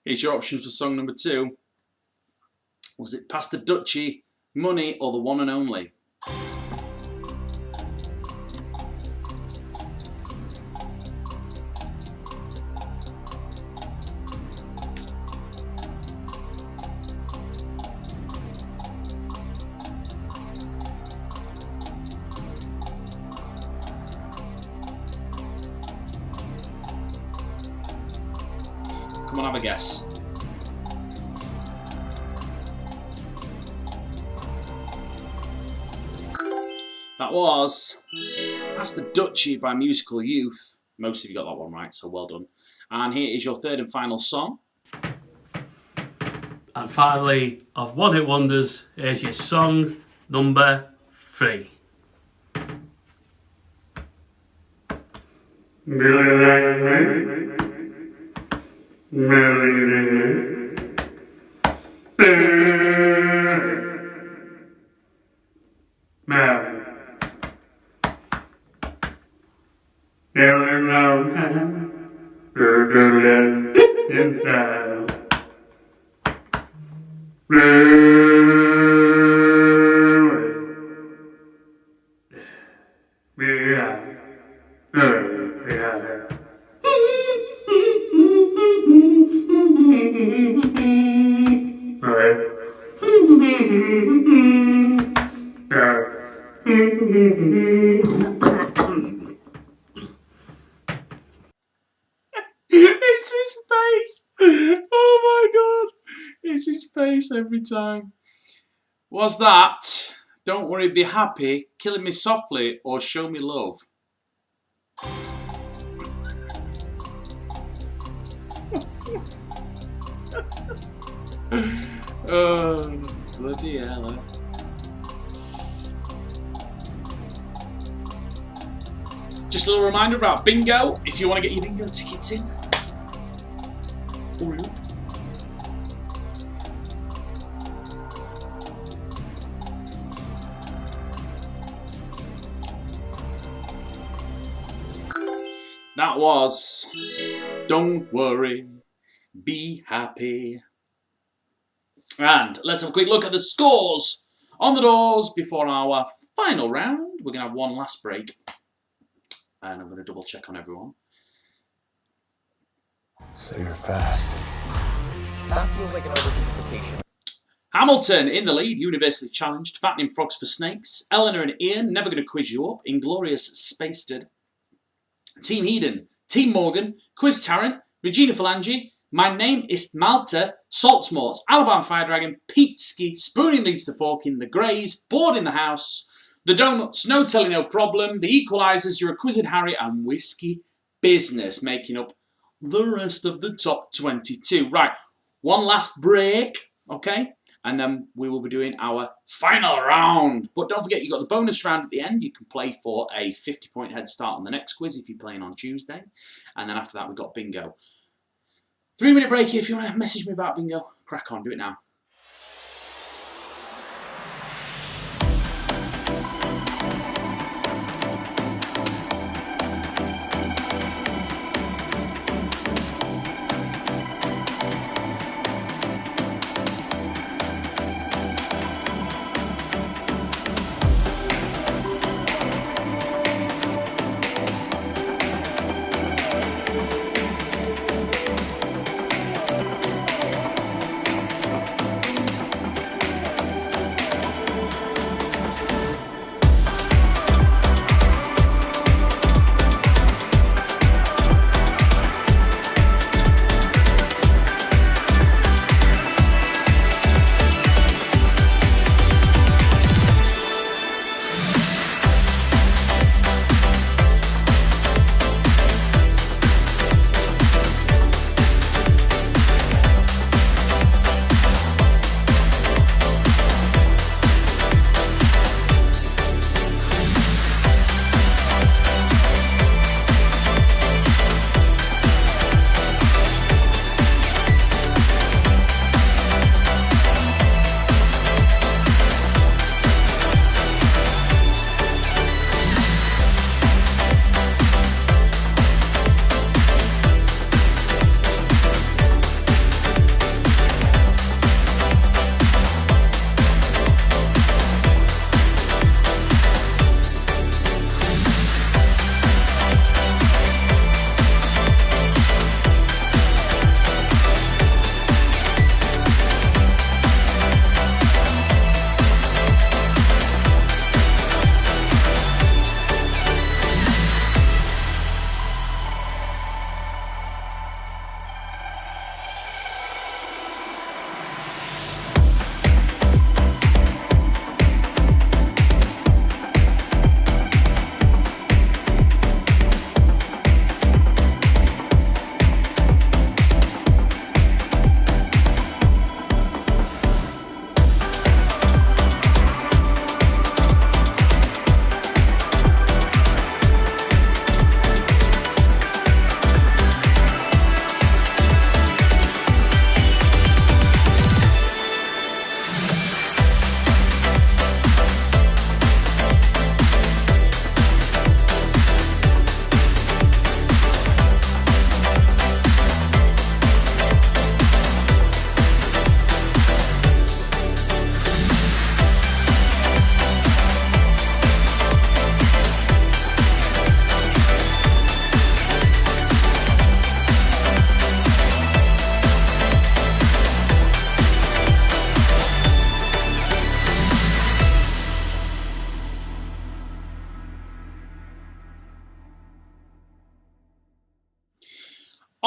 Speaker 1: Here's your options for song number 2. Was it Past the Dutchie, Money, or The One and Only? Come on, have a guess. That was Past the Dutchie by Musical Youth. Most of you got that one right, so well done. And here is your third and final song.
Speaker 5: And finally, of One Hit Wonders, here's your song number 3.
Speaker 1: It's his face. Oh my god. It's his face every time. Was that Don't Worry Be Happy, Killing Me Softly, or Show Me Love? Oh, bloody hell. Just a little reminder about bingo. If you want to get your bingo tickets in, hurry up. That was Don't Worry, Be Happy. And let's have a quick look at the scores on the doors before our final round. We're going to have one last break. And I'm going to double check on everyone.
Speaker 4: So you're fast. That feels like an oversimplification.
Speaker 1: Hamilton in the lead, universally challenged. Fattening Frogs for Snakes. Eleanor and Ian, Never Gonna Quiz You Up. Inglorious Spaced. Team Eden, Team Morgan, Quiz Tarrant, Regina Phalange, My Name is Malta, Saltsmort, Alabama Fire Dragon, Pete Ski, Spooning Leads to Forking, The Greys, Board in the House, The Donuts, No Telling No Problem, The Equalisers, You're a Quizzed Harry, and Whiskey Business, making up the rest of the top 22. Right, one last break, okay? And then we will be doing our final round. But don't forget, you've got the bonus round at the end. You can play for a 50-point head start on the next quiz if you're playing on Tuesday. And then after that, we've got bingo. 3-minute break here. If you want to message me about bingo, crack on. Do it now.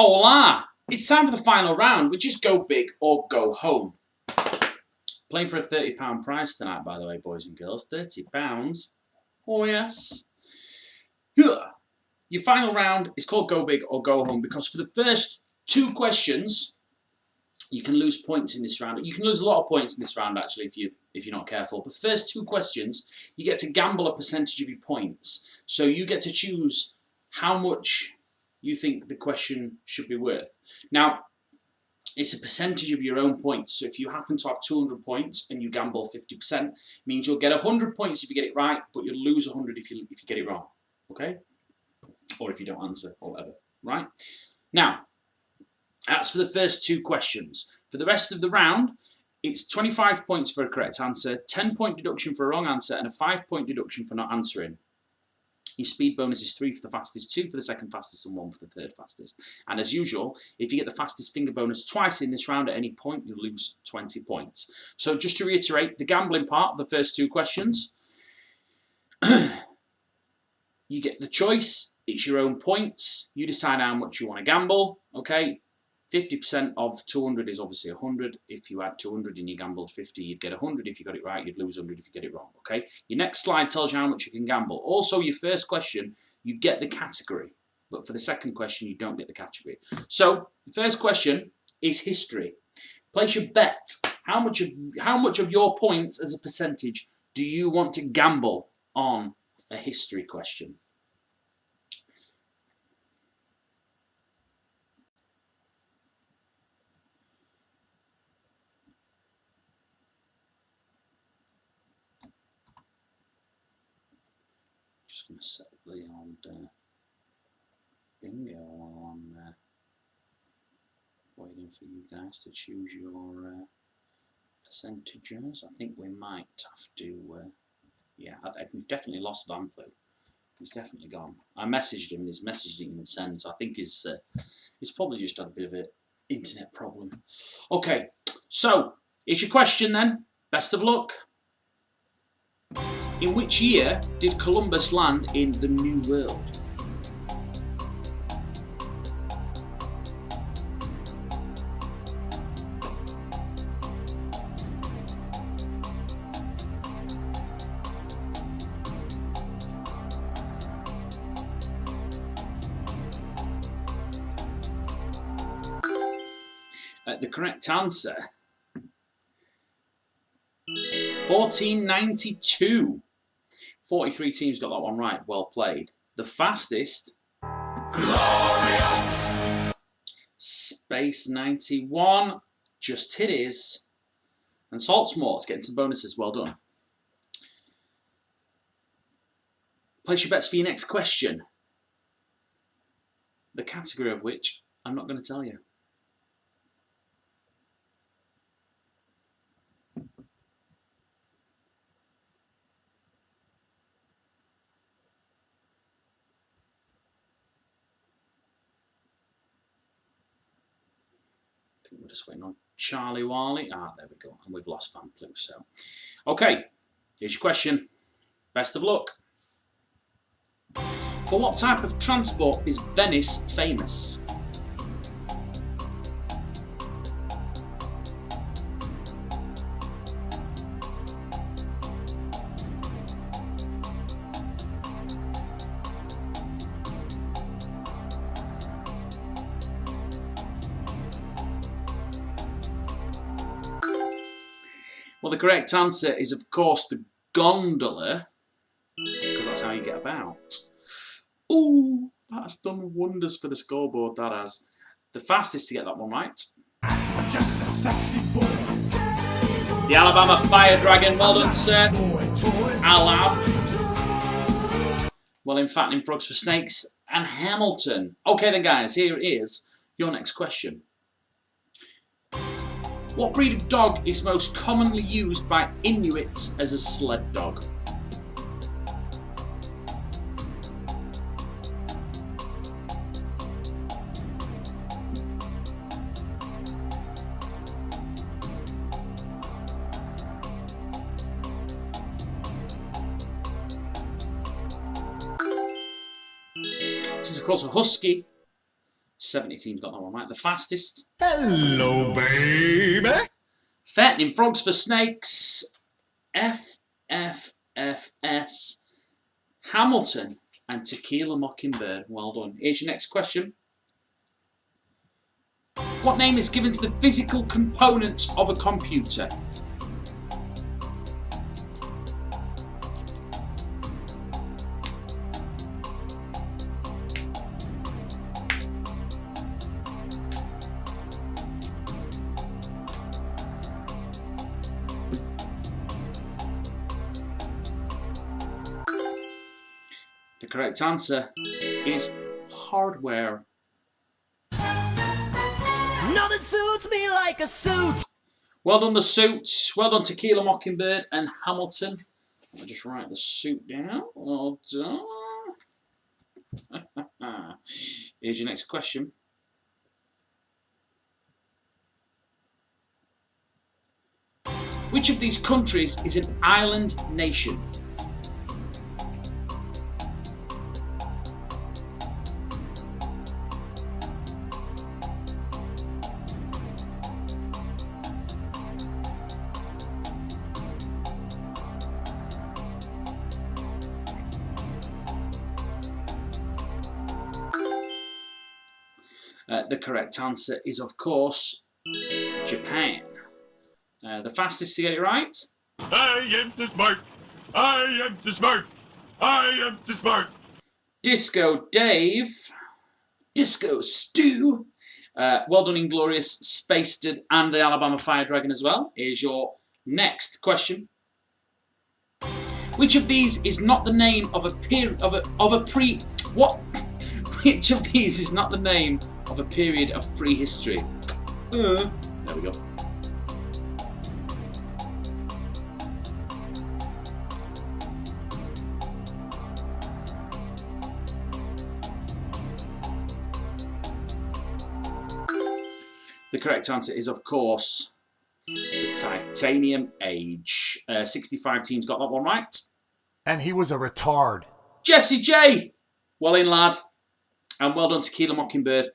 Speaker 1: Hola! It's time for the final round, which is go big or go home. Playing for a £30 prize tonight, by the way, boys and girls. £30. Oh, yes. Your final round is called go big or go home because for the first 2 questions, you can lose points in this round. You can lose a lot of points in this round, actually, if you're not careful. But the first 2 questions, you get to gamble a percentage of your points. So you get to choose how much you think the question should be worth. Now, it's a percentage of your own points. So if you happen to have 200 points and you gamble 50%, means you'll get 100 points if you get it right, but you'll lose 100 if you get it wrong. Okay? Or if you don't answer, or whatever. Right? Now, that's for the first 2 questions. For the rest of the round, it's 25 points for a correct answer, 10-point deduction for a wrong answer, and a 5-point deduction for not answering. Your speed bonus is 3 for the fastest, 2 for the second fastest, and 1 for the third fastest. And as usual, if you get the fastest finger bonus twice in this round at any point, you lose 20 points. So just to reiterate, the gambling part of the first 2 questions, you get the choice. It's your own points. You decide how much you want to gamble. Okay, 50% of 200 is obviously 100. If you had 200 and you gambled 50, you'd get 100. If you got it right, you'd lose 100 if you get it wrong. Okay. Your next slide tells you how much you can gamble. Also, your first question, you get the category, but for the second question, you don't get the category. So the first question is history. Place your bet. How much of your points as a percentage do you want to gamble on a history question? Just going to set the old bingo while I'm waiting for you guys to choose your percentages. I think we might have to, yeah, I think we've definitely lost Van Plu. He's definitely gone. I messaged him and his message didn't even send, so I think he's probably just had a bit of an internet problem. Okay, so here's your question then. Best of luck. In which year did Columbus land in the New World? The correct answer, 1492. 43 teams got that one right. Well played. The fastest,
Speaker 3: Glorious.
Speaker 1: Space 91. Just titties. And Saltsmort's getting some bonuses. Well done. Place your bets for your next question. The category of which I'm not going to tell you. We're just waiting on Charlie Wally. Ah, there we go. And we've lost Van Plu. So, okay. Here's your question. Best of luck. For what type of transport is Venice famous? Well, the correct answer is, of course, the gondola, because that's how you get about. Ooh, that's done wonders for the scoreboard, that has. The fastest to get that one right.
Speaker 3: Just a sexy boy.
Speaker 1: The Alabama Fire Dragon, well done, sir. Alab. Well, in Fattening Frogs for Snakes and Hamilton. Okay then, guys, here is your next question. What breed of dog is most commonly used by Inuits as a sled dog? This is, of course, a husky. 70 teams got that one right. The fastest.
Speaker 3: Hello, baby.
Speaker 1: Fattening Frogs for Snakes. FFFS. Hamilton and Tequila Mockingbird. Well done. Here's your next question. What name is given to the physical components of a computer? The correct answer is hardware.
Speaker 3: Nothing suits me like a suit.
Speaker 1: Well done, the suit. Well done, Tequila Mockingbird and Hamilton. I'll just write the suit down. Well done. Here's your next question. Which of these countries is an island nation? The correct answer is, of course, Japan. The fastest to get it right.
Speaker 3: I am too smart. I am too smart. I am too smart.
Speaker 1: Disco Dave. Disco Stu. Well done, Inglorious, Spaced, and the Alabama Fire Dragon as well. Here's your next question. Which of these is not the name of a Which of these is not the name of a period of prehistory? There we go. The correct answer is, of course, the Titanium Age. 65 teams got that one right.
Speaker 6: And he was a retard.
Speaker 1: Jesse J. Well in, lad. And well done, Tequila Mockingbird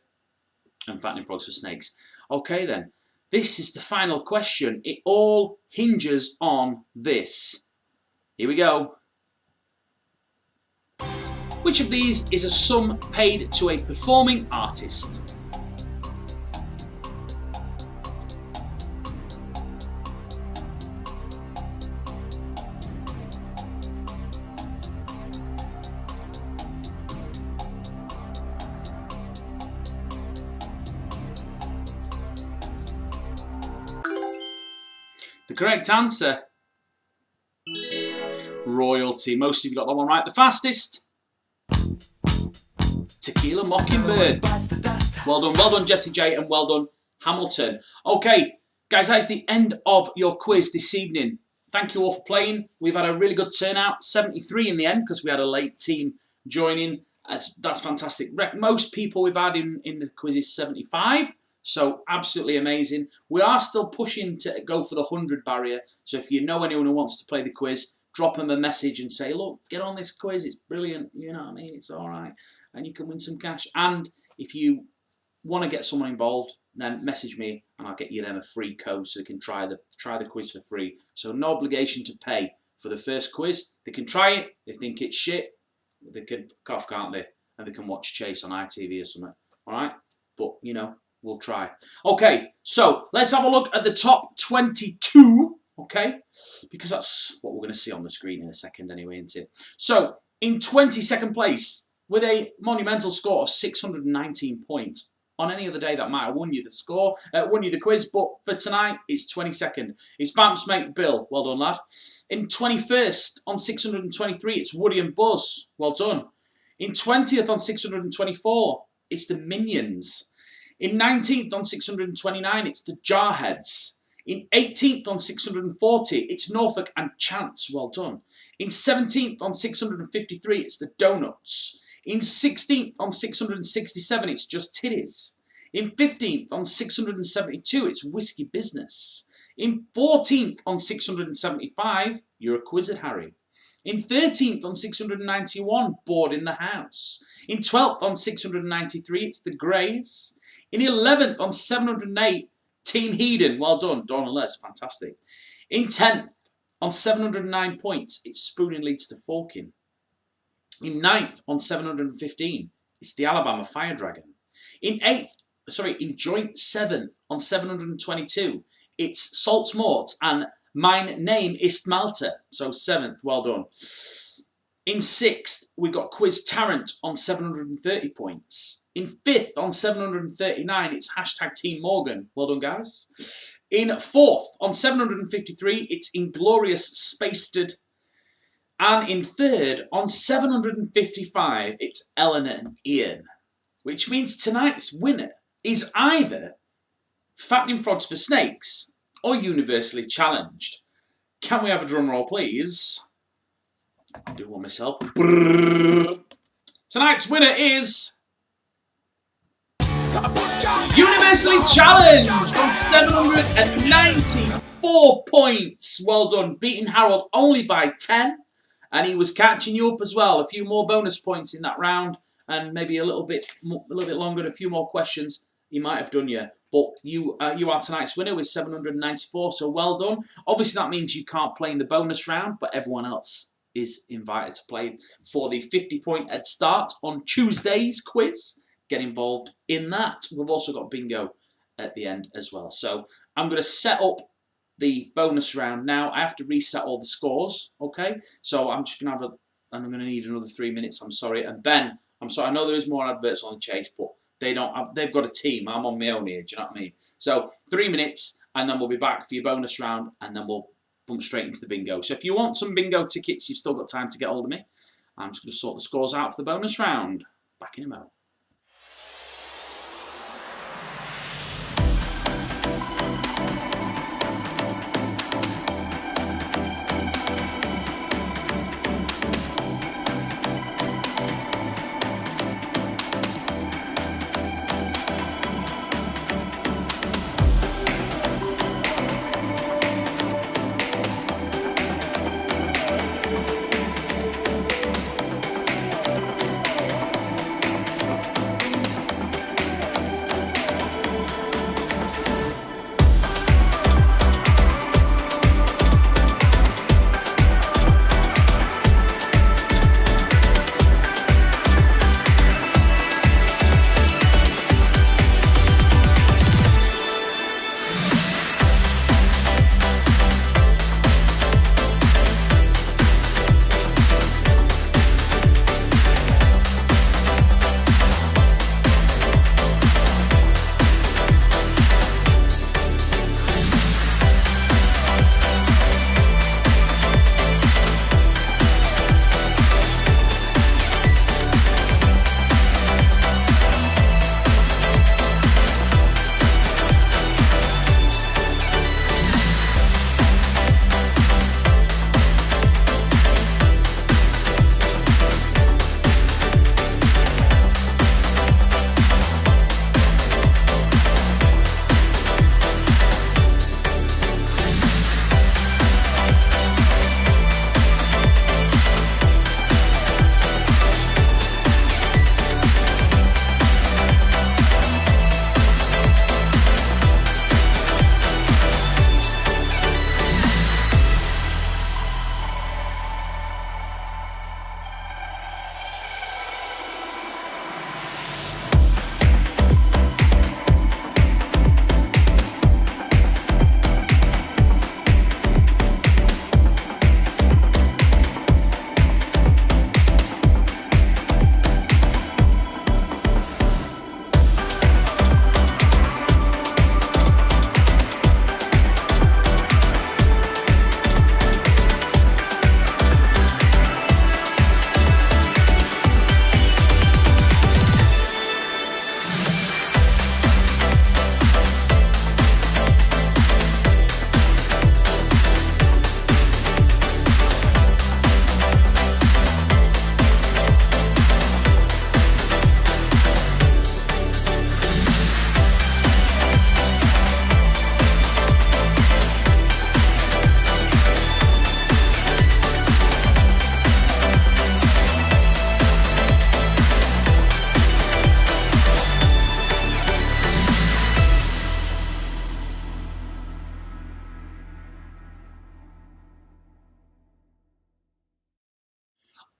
Speaker 1: and Fattening Frogs for Snakes. Okay, then. This is the final question. It all hinges on this. Here we go. Which of these is a sum paid to a performing artist? The correct answer, royalty. Most of you got that one right. The fastest, Tequila Mockingbird. Well done, Jesse J, and well done, Hamilton. Okay, guys, that is the end of your quiz this evening. Thank you all for playing. We've had a really good turnout, 73 in the end, because we had a late team joining. That's fantastic. Most people we've had in the quiz is 75. So absolutely amazing. We are still pushing to go for the 100 barrier. So if you know anyone who wants to play the quiz, drop them a message and say, look, get on this quiz. It's brilliant. You know what I mean? It's all right. And you can win some cash. And if you want to get someone involved, then message me and I'll get you them a free code so they can try the quiz for free. So no obligation to pay for the first quiz. They can try it. They think it's shit. They can cough, can't they? And they can watch Chase on ITV or something. All right? But, you know, we'll try. Okay, so let's have a look at the top 22, okay? Because that's what we're going to see on the screen in a second anyway, isn't it? So, in 22nd place, with a monumental score of 619 points. On any other day, that might have won you the score, won you the quiz, but for tonight, it's 22nd. It's Bam's mate Bill. Well done, lad. In 21st, on 623, it's Woody and Buzz. Well done. In 20th, on 624, it's the Minions. In 19th on 629, it's the Jarheads. In 18th on 640, it's Norfolk and Chance. Well done. In 17th on 653, it's the Donuts. In 16th on 667, it's Just Titties. In 15th on 672, it's Whiskey Business. In 14th on 675, you're a Quizzed Harry. In 13th on 691, Board in the House. In 12th on 693, it's The Greys. In 11th on 708, Team Heedon. Well done, Dawn and Les, fantastic. In 10th on 709 points, it's Spooning Leads to Forking. In 9th on 715, it's the Alabama Fire Dragon. In joint 7th on 722, it's Salt Mort and Mein Name ist Malta. So 7th, well done. In 6th, we got Quiz Tarrant on 730 points. In 5th on 739, it's hashtag Team Morgan. Well done, guys. In 4th on 753, it's Inglorious Spaced. And in 3rd on 755, it's Eleanor and Ian. Which means tonight's winner is either Fattening Frogs for Snakes or Universally Challenged. Can we have a drum roll, please? I'll do one myself. Tonight's winner is Universally Challenged on 794 points. Well done, beating Harold only by 10. And he was catching you up as well. A few more bonus points in that round. And maybe a little bit longer and a few more questions, he might have done you. But you are tonight's winner with 794, so well done. Obviously, that means you can't play in the bonus round, but everyone else is invited to play for the 50-point head start on Tuesday's quiz. Get involved in that. We've also got bingo at the end as well. So I'm going to set up the bonus round now. I have to reset all the scores, okay? So I'm just going to and I'm going to need another 3 minutes, I'm sorry. And Ben, I'm sorry, I know there is more adverts on the Chase, but they've got a team. I'm on my own here, do you know what I mean? So 3 minutes, and then we'll be back for your bonus round, and then we'll bump straight into the bingo. So if you want some bingo tickets, you've still got time to get hold of me. I'm just going to sort the scores out for the bonus round. Back in a moment.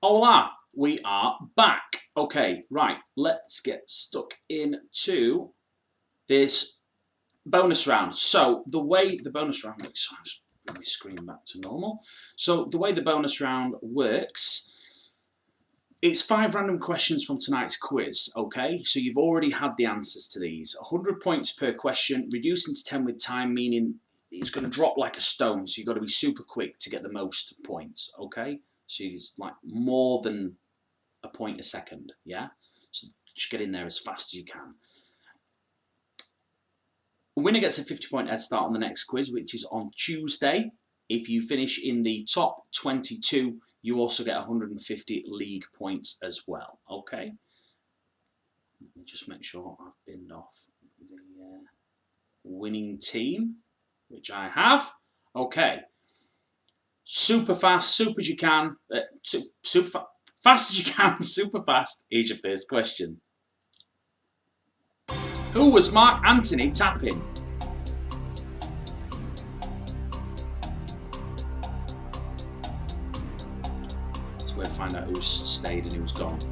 Speaker 1: Hola, we are back. Okay, right, let's get stuck into this bonus round. So the way the bonus round works, I'll just bring my screen back to normal. So the way the bonus round works, it's 5 random questions from tonight's quiz, okay? So you've already had the answers to these. 100 points per question, reducing to 10 with time, meaning it's going to drop like a stone, so you've got to be super quick to get the most points, okay? So it's like more than a point a second, yeah? So just get in there as fast as you can. The winner gets a 50-point head start on the next quiz, which is on Tuesday. If you finish in the top 22, you also get 150 league points as well, okay? Let me just make sure I've binned off the winning team, which I have. Okay. Super fast, super as you can, fast as you can, super fast. Here's your first question. Who was Mark Anthony tapping? It's where to find out who's stayed and who's gone.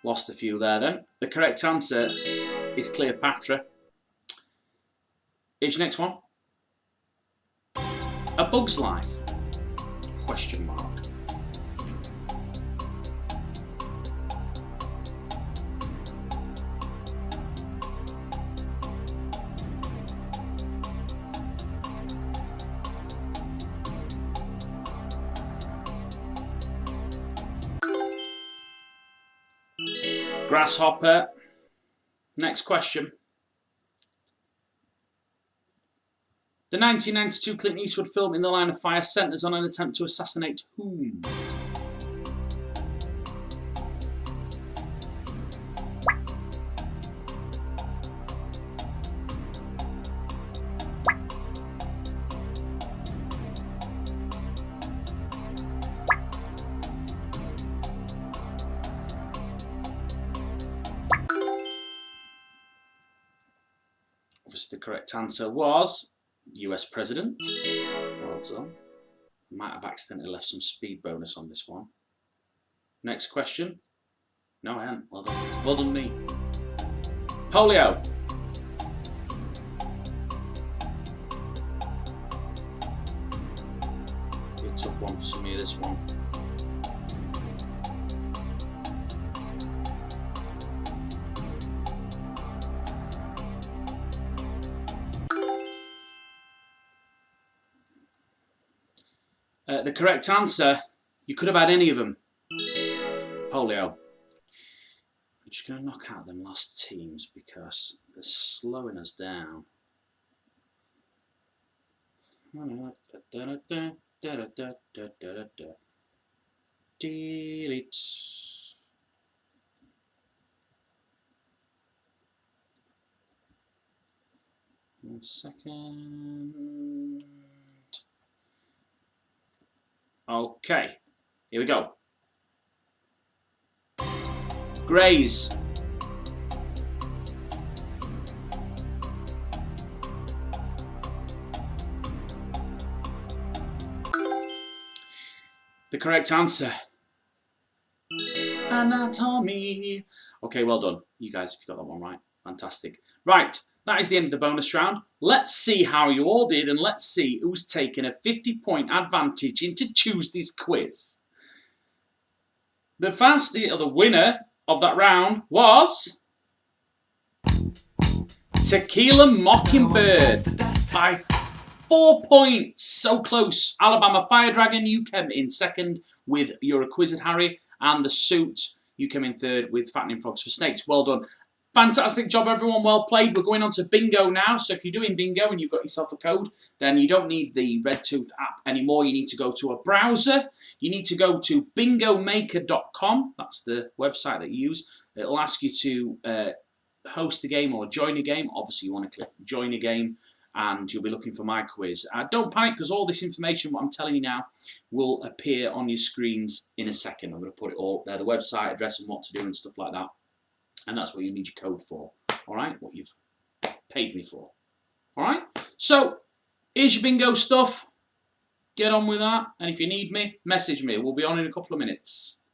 Speaker 1: Lost a few there then. The correct answer is Cleopatra. Here's your next one. A Bug's Life? Question mark. Grasshopper. Next question. The 1992 Clint Eastwood film In the Line of Fire centres on an attempt to assassinate whom? Obviously, the correct answer was US President. Well done. Might have accidentally left some speed bonus on this one. Next question. No, I haven't. Well done. Well done, me. Polio. Be a tough one for some of you, this one. The correct answer, you could have had any of them. Polio. I'm just going to knock out them last teams because they're slowing us down. Delete. One second. Okay, here we go. Greys. The correct answer. Anatomy. Okay, well done. You guys, if you got that one right. Fantastic. Right, that is the end of the bonus round. Let's see how you all did and let's see who's taken a 50-point advantage into Tuesday's quiz. The fastest, or the winner of that round was Tequila Mockingbird by 4 points. So close. Alabama Fire Dragon, you came in second with You're a Quizzed Harry, and The Suit, you came in third with Fattening Frogs for Snakes. Well done. Fantastic job, everyone. Well played. We're going on to bingo now. So if you're doing bingo and you've got yourself a code, then you don't need the Red Tooth app anymore. You need to go to a browser. You need to go to bingomaker.com. That's the website that you use. It'll ask you to host the game or join a game. Obviously, you want to click join a game and you'll be looking for my quiz. Don't panic because all this information, what I'm telling you now, will appear on your screens in a second. I'm going to put it all there, the website address and what to do and stuff like that. And that's what you need your code for. All right, what you've paid me for. All right, so here's your bingo stuff. Get on with that, and if you need me, message me. We'll be on in a couple of minutes.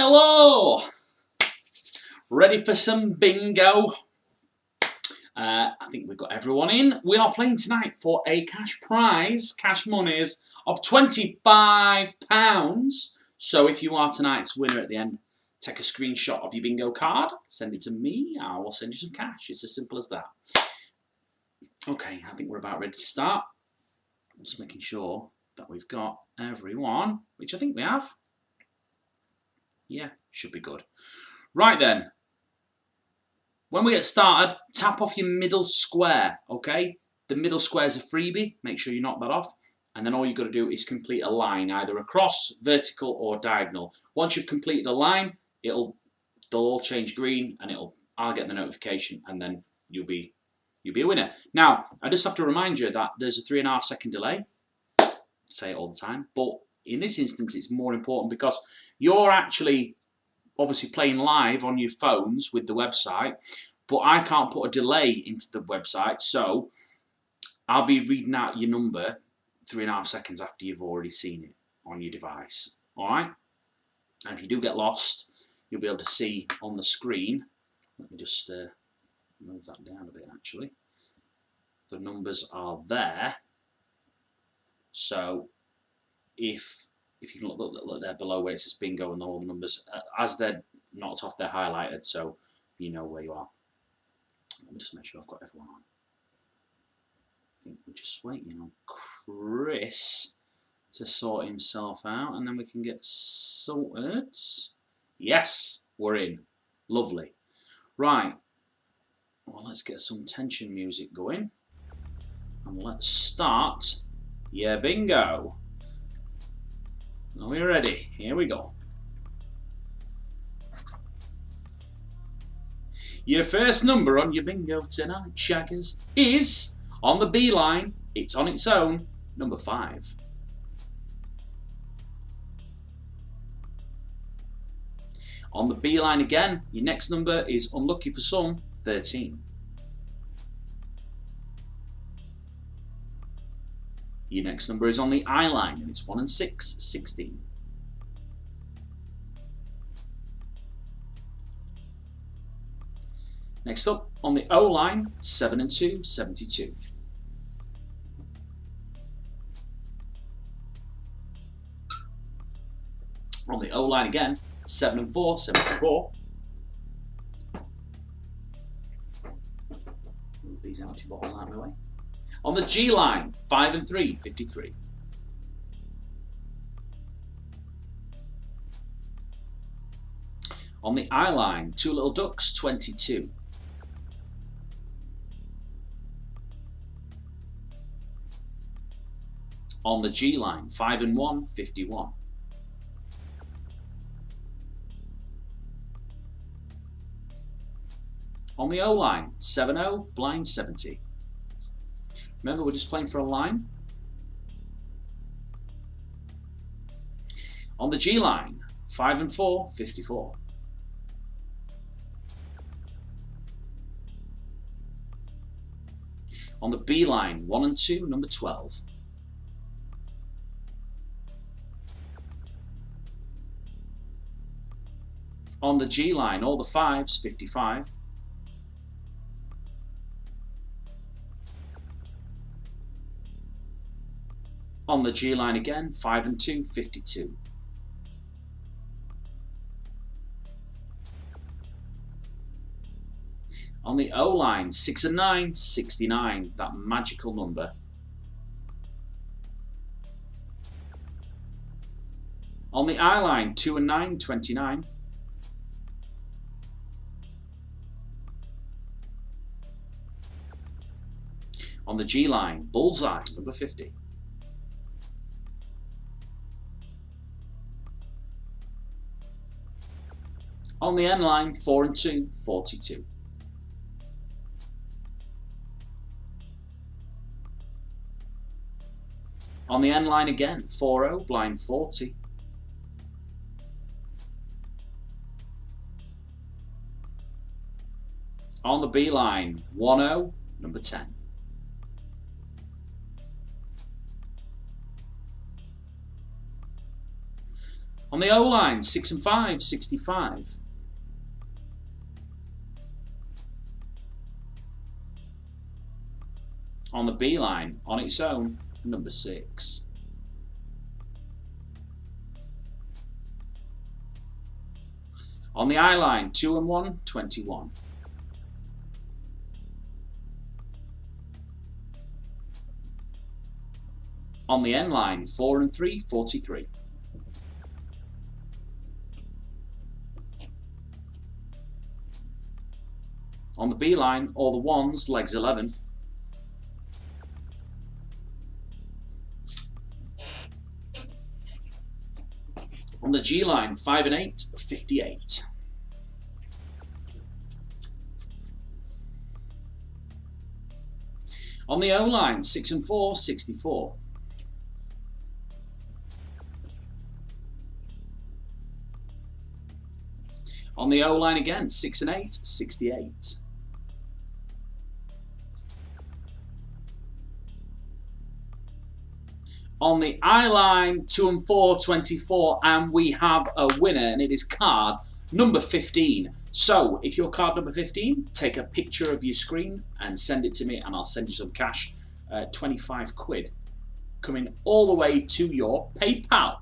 Speaker 1: Hello! Ready for some bingo? I think we've got everyone in. We are playing tonight for a cash prize, cash monies of £25. So if you are tonight's winner at the end, take a screenshot of your bingo card, send it to me, I will send you some cash. It's as simple as that. Okay, I think we're about ready to start. Just making sure that we've got everyone, which I think we have. Yeah, should be good. Right then, when we get started, tap off your middle square, okay? The middle square is a freebie, make sure you knock that off. And then all you've got to do is complete a line, either across, vertical or diagonal. Once you've completed a line, they'll all change green and I'll get the notification and then you'll be a winner. Now, I just have to remind you that there's a 3.5 second delay. Say it all the time, but in this instance it's more important because you're actually obviously playing live on your phones with the website, but I can't put a delay into the website, so I'll be reading out your number 3.5 seconds after you've already seen it on your device. Alright? And if you do get lost, you'll be able to see on the screen. Let me just move that down a bit actually. The numbers are there. So if you can look there below where it says bingo and all the numbers, as they're knocked off, they're highlighted, so you know where you are. Let me just make sure I've got everyone on. I think we're just waiting on Chris to sort himself out, and then we can get sorted. Yes, we're in. Lovely. Right. Well, let's get some tension music going. And let's start. Yeah, bingo. Are we ready? Here we go. Your first number on your bingo tonight, shaggers, is on the B line. It's on its own, number 5. On the B line again, your next number is unlucky for some, 13. Your next number is on the I line, and it's 1 and 6, 16. Next up, on the O line, 7 and 2, 72. On the O line again, 7 and 4, 74. Move these empty bottles out of my way. On the G line, 5 and 3, 53. On the I line, 2 little ducks, 22. On the G line, 5 and 1, 51. On the O line, 7-0, blind 70. Remember, we're just playing for a line. On the G line, 5 and 4, 54. On the B line, 1 and 2, number 12. On the G line, all the 5s, 55. On the G line again, 5 and 2, 52. On the O line, 6 and 9, 69, that magical number. On the I line, 2 and 9, 29. On the G line, bullseye, number 50. On the N line, 4 and 2, 42. On the N line again, 4-0, blind 40. On the B line, 1-0, number 10. On the O-line, 6 and 5, 65. On the B-line, on its own, number 6. On the I-line, 2 and 1, 21. On the N-line, 4 and 3, 43. On the B-line, all the ones, legs 11. On the G-line, 5 and 8, 58. On the O-line, 6 and 4, 64. On the O-line again, 6 and 8, 68. On the I-line, 2 and 4, 24, and we have a winner, and it is card number 15. So, if you're card number 15, take a picture of your screen and send it to me, and I'll send you some cash, 25 quid, coming all the way to your PayPal.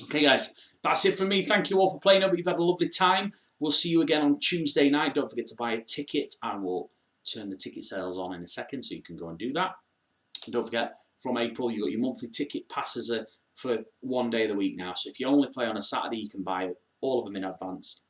Speaker 1: Okay, guys, that's it from me. Thank you all for playing. I hope you've had a lovely time. We'll see you again on Tuesday night. Don't forget to buy a ticket, and we'll turn the ticket sales on in a second, so you can go and do that. And don't forget, from April, you've got your monthly ticket passes for 1 day of the week now. So if you only play on a Saturday, you can buy all of them in advance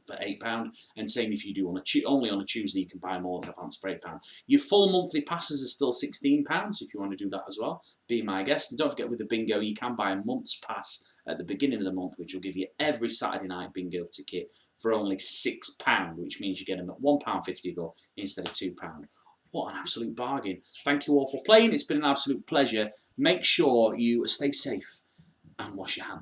Speaker 1: for £8. And same if you do only on a Tuesday, you can buy them all in advance for £8. Your full monthly passes are still £16 if you want to do that as well. Be my guest. And don't forget, with the bingo, you can buy a month's pass at the beginning of the month, which will give you every Saturday night bingo ticket for only £6, which means you get them at £1.50 a go instead of £2. What an absolute bargain. Thank you all for playing. It's been an absolute pleasure. Make sure you stay safe and wash your hands.